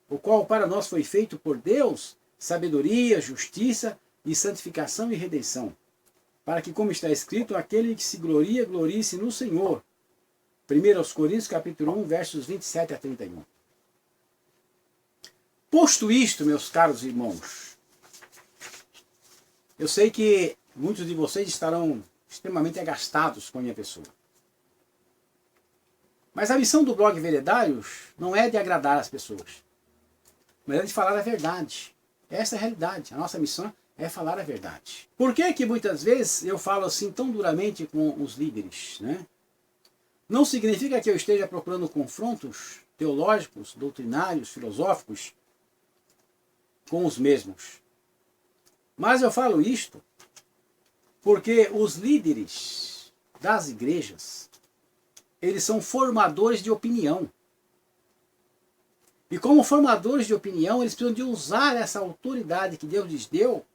o qual para nós foi feito por Deus sabedoria, justiça e santificação e redenção, para que, como está escrito, aquele que se gloria, glorie-se no Senhor. 1 Coríntios capítulo 1, versos 27 a 31. Posto isto, meus caros irmãos, eu sei que muitos de vocês estarão extremamente agastados com a minha pessoa. Mas a missão do blog Veredários não é de agradar as pessoas, mas é de falar a verdade. Essa é a realidade. A nossa missão é falar a verdade. Por que que muitas vezes eu falo assim tão duramente com os líderes, né? Não significa que eu esteja procurando confrontos teológicos, doutrinários, filosóficos com os mesmos. Mas eu falo isto porque os líderes das igrejas, eles são formadores de opinião. E como formadores de opinião, eles precisam de usar essa autoridade que Deus lhes deu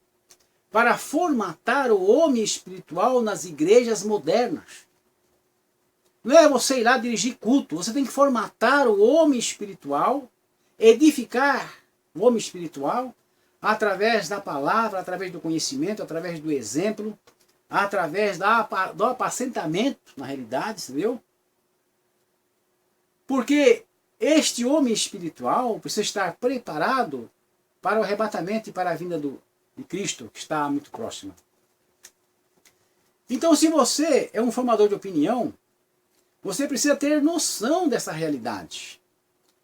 para formatar o homem espiritual nas igrejas modernas. Não é você ir lá dirigir culto, você tem que formatar o homem espiritual, edificar o homem espiritual, através da palavra, através do conhecimento, através do exemplo, através do apacentamento, na realidade, entendeu? Porque este homem espiritual precisa estar preparado para o arrebatamento e para a vinda de Cristo, que está muito próxima. Então, se você é um formador de opinião, você precisa ter noção dessa realidade.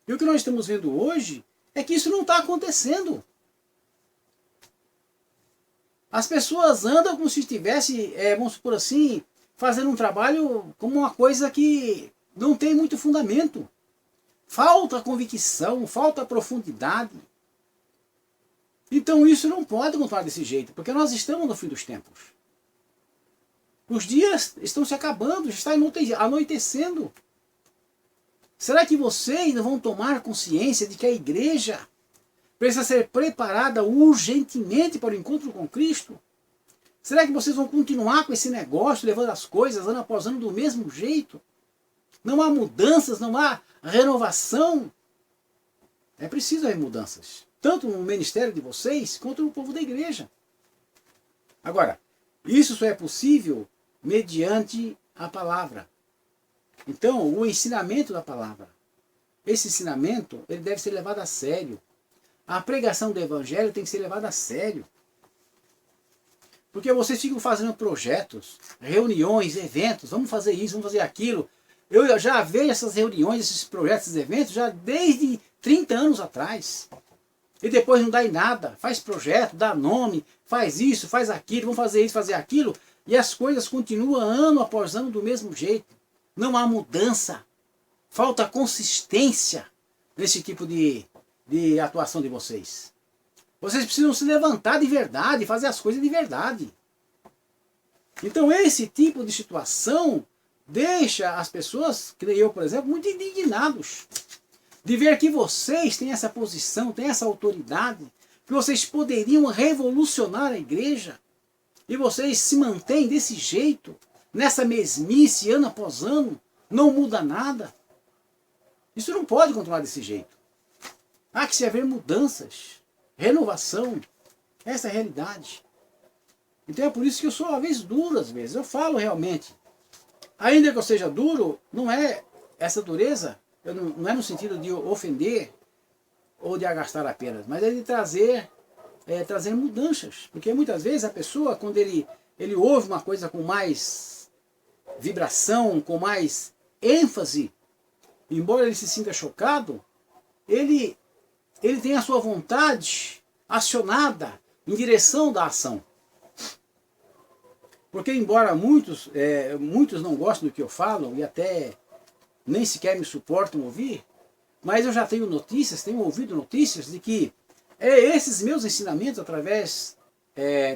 E o que nós estamos vendo hoje é que isso não está acontecendo. As pessoas andam como se estivesse, vamos supor assim, fazendo um trabalho como uma coisa que não tem muito fundamento. Falta convicção, falta profundidade. Então isso não pode continuar desse jeito, porque nós estamos no fim dos tempos. Os dias estão se acabando, está anoitecendo. Será que vocês não vão tomar consciência de que a igreja precisa ser preparada urgentemente para o encontro com Cristo? Será que vocês vão continuar com esse negócio, levando as coisas ano após ano do mesmo jeito? Não há mudanças, não há renovação. É preciso haver mudanças, tanto no ministério de vocês, quanto no povo da igreja. Agora, isso só é possível mediante a palavra. Então, o ensinamento da palavra. Esse ensinamento, ele deve ser levado a sério. A pregação do evangelho tem que ser levada a sério. Porque vocês ficam fazendo projetos, reuniões, eventos, vamos fazer isso, vamos fazer aquilo. Eu já vejo essas reuniões, esses projetos, esses eventos, já desde 30 anos atrás. E depois não dá em nada. Faz projeto, dá nome, faz isso, faz aquilo, vamos fazer isso, fazer aquilo. E as coisas continuam ano após ano do mesmo jeito. Não há mudança. Falta consistência nesse tipo de atuação de vocês. Vocês precisam se levantar de verdade, fazer as coisas de verdade. Então esse tipo de situação deixa as pessoas, que eu, por exemplo, muito indignados. De ver que vocês têm essa posição, têm essa autoridade, que vocês poderiam revolucionar a igreja. E vocês se mantêm desse jeito, nessa mesmice, ano após ano, não muda nada. Isso não pode continuar desse jeito. Há que se haver mudanças, renovação. Essa é a realidade. Então é por isso que eu sou, às vezes, duro, às vezes. Eu falo realmente. Ainda que eu seja duro, não é essa dureza, não é no sentido de ofender ou de agastar apenas, mas é de trazer mudanças. Porque muitas vezes a pessoa, quando ele ouve uma coisa com mais vibração, com mais ênfase, embora ele se sinta chocado, ele tem a sua vontade acionada em direção da ação. Porque embora muitos não gostem do que eu falo e até nem sequer me suportam ouvir, mas eu já tenho ouvido notícias de que esses meus ensinamentos através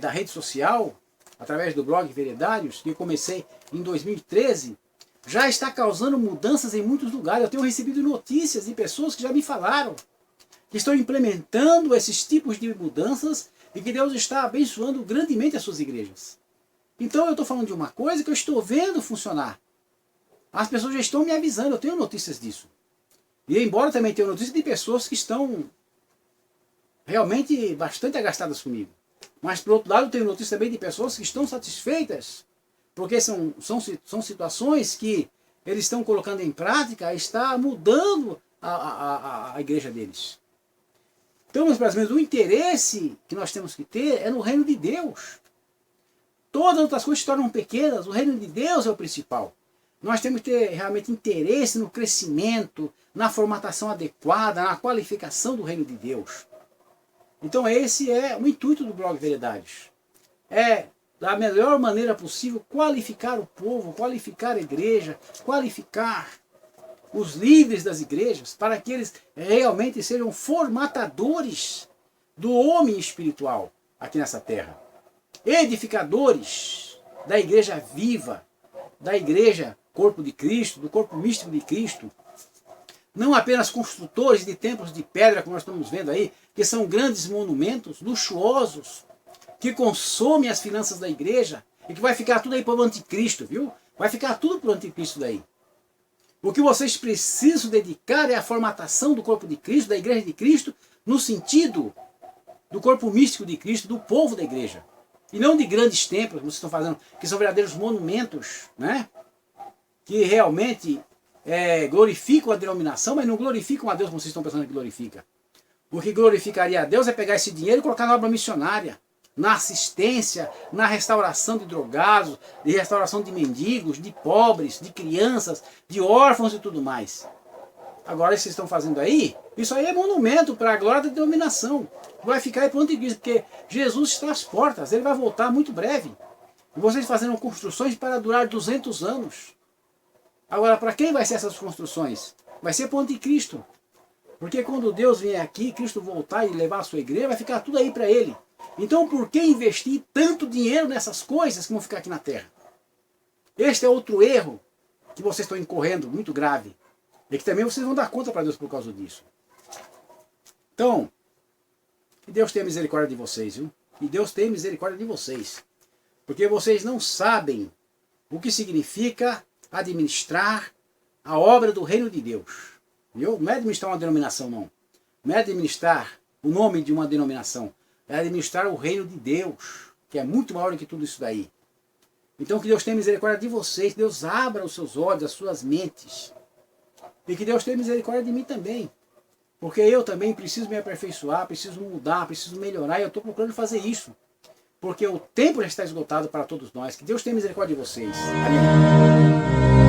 da rede social, através do blog Veredários, que eu comecei em 2013, já está causando mudanças em muitos lugares. Eu tenho recebido notícias de pessoas que já me falaram que estão implementando esses tipos de mudanças e que Deus está abençoando grandemente as suas igrejas. Então eu estou falando de uma coisa que eu estou vendo funcionar. As pessoas já estão me avisando, eu tenho notícias disso. E embora também tenha notícias de pessoas que estão realmente bastante agastadas comigo. Mas por outro lado eu tenho notícias também de pessoas que estão satisfeitas, porque são situações que eles estão colocando em prática, está mudando a igreja deles. Então, meus brasileiros, o interesse que nós temos que ter é no reino de Deus. Todas as outras coisas se tornam pequenas, o reino de Deus é o principal. Nós temos que ter realmente interesse no crescimento, na formatação adequada, na qualificação do reino de Deus. Então esse é o intuito do blog Veredários. É, da melhor maneira possível, qualificar o povo, qualificar a igreja, qualificar os líderes das igrejas, para que eles realmente sejam formatadores do homem espiritual aqui nessa terra. Edificadores da igreja viva, da igreja corpo de Cristo, do corpo místico de Cristo. Não apenas construtores de templos de pedra, como nós estamos vendo aí, que são grandes monumentos, luxuosos, que consomem as finanças da igreja e que vai ficar tudo aí para o anticristo, viu? Vai ficar tudo para o anticristo daí. O que vocês precisam dedicar é a formatação do corpo de Cristo, da igreja de Cristo, no sentido do corpo místico de Cristo, do povo da igreja. E não de grandes templos que vocês estão fazendo, que são verdadeiros monumentos, né? Que realmente glorificam a denominação, mas não glorificam a Deus como vocês estão pensando que glorifica. O que glorificaria a Deus é pegar esse dinheiro e colocar na obra missionária, na assistência, na restauração de drogados, de restauração de mendigos, de pobres, de crianças, de órfãos e tudo mais. Agora, isso que vocês estão fazendo aí, isso aí é monumento para a glória da denominação. Vai ficar aí para o anticristo, porque Jesus está às portas, ele vai voltar muito breve. E vocês fazendo construções para durar 200 anos. Agora, para quem vai ser essas construções? Vai ser para o anticristo. Porque quando Deus vier aqui, Cristo voltar e levar a sua igreja, vai ficar tudo aí para ele. Então, por que investir tanto dinheiro nessas coisas que vão ficar aqui na terra? Este é outro erro que vocês estão incorrendo, muito grave. E que também vocês vão dar conta para Deus por causa disso. Então, que Deus tenha misericórdia de vocês, viu? Que Deus tenha misericórdia de vocês. Porque vocês não sabem o que significa administrar a obra do reino de Deus. Viu? Não é administrar uma denominação, não. Não é administrar o nome de uma denominação. É administrar o reino de Deus, que é muito maior do que tudo isso daí. Então que Deus tenha misericórdia de vocês, que Deus abra os seus olhos, as suas mentes. E que Deus tenha misericórdia de mim também. Porque eu também preciso me aperfeiçoar, preciso mudar, preciso melhorar, e eu estou procurando fazer isso. Porque o tempo já está esgotado para todos nós. Que Deus tenha misericórdia de vocês. Amém.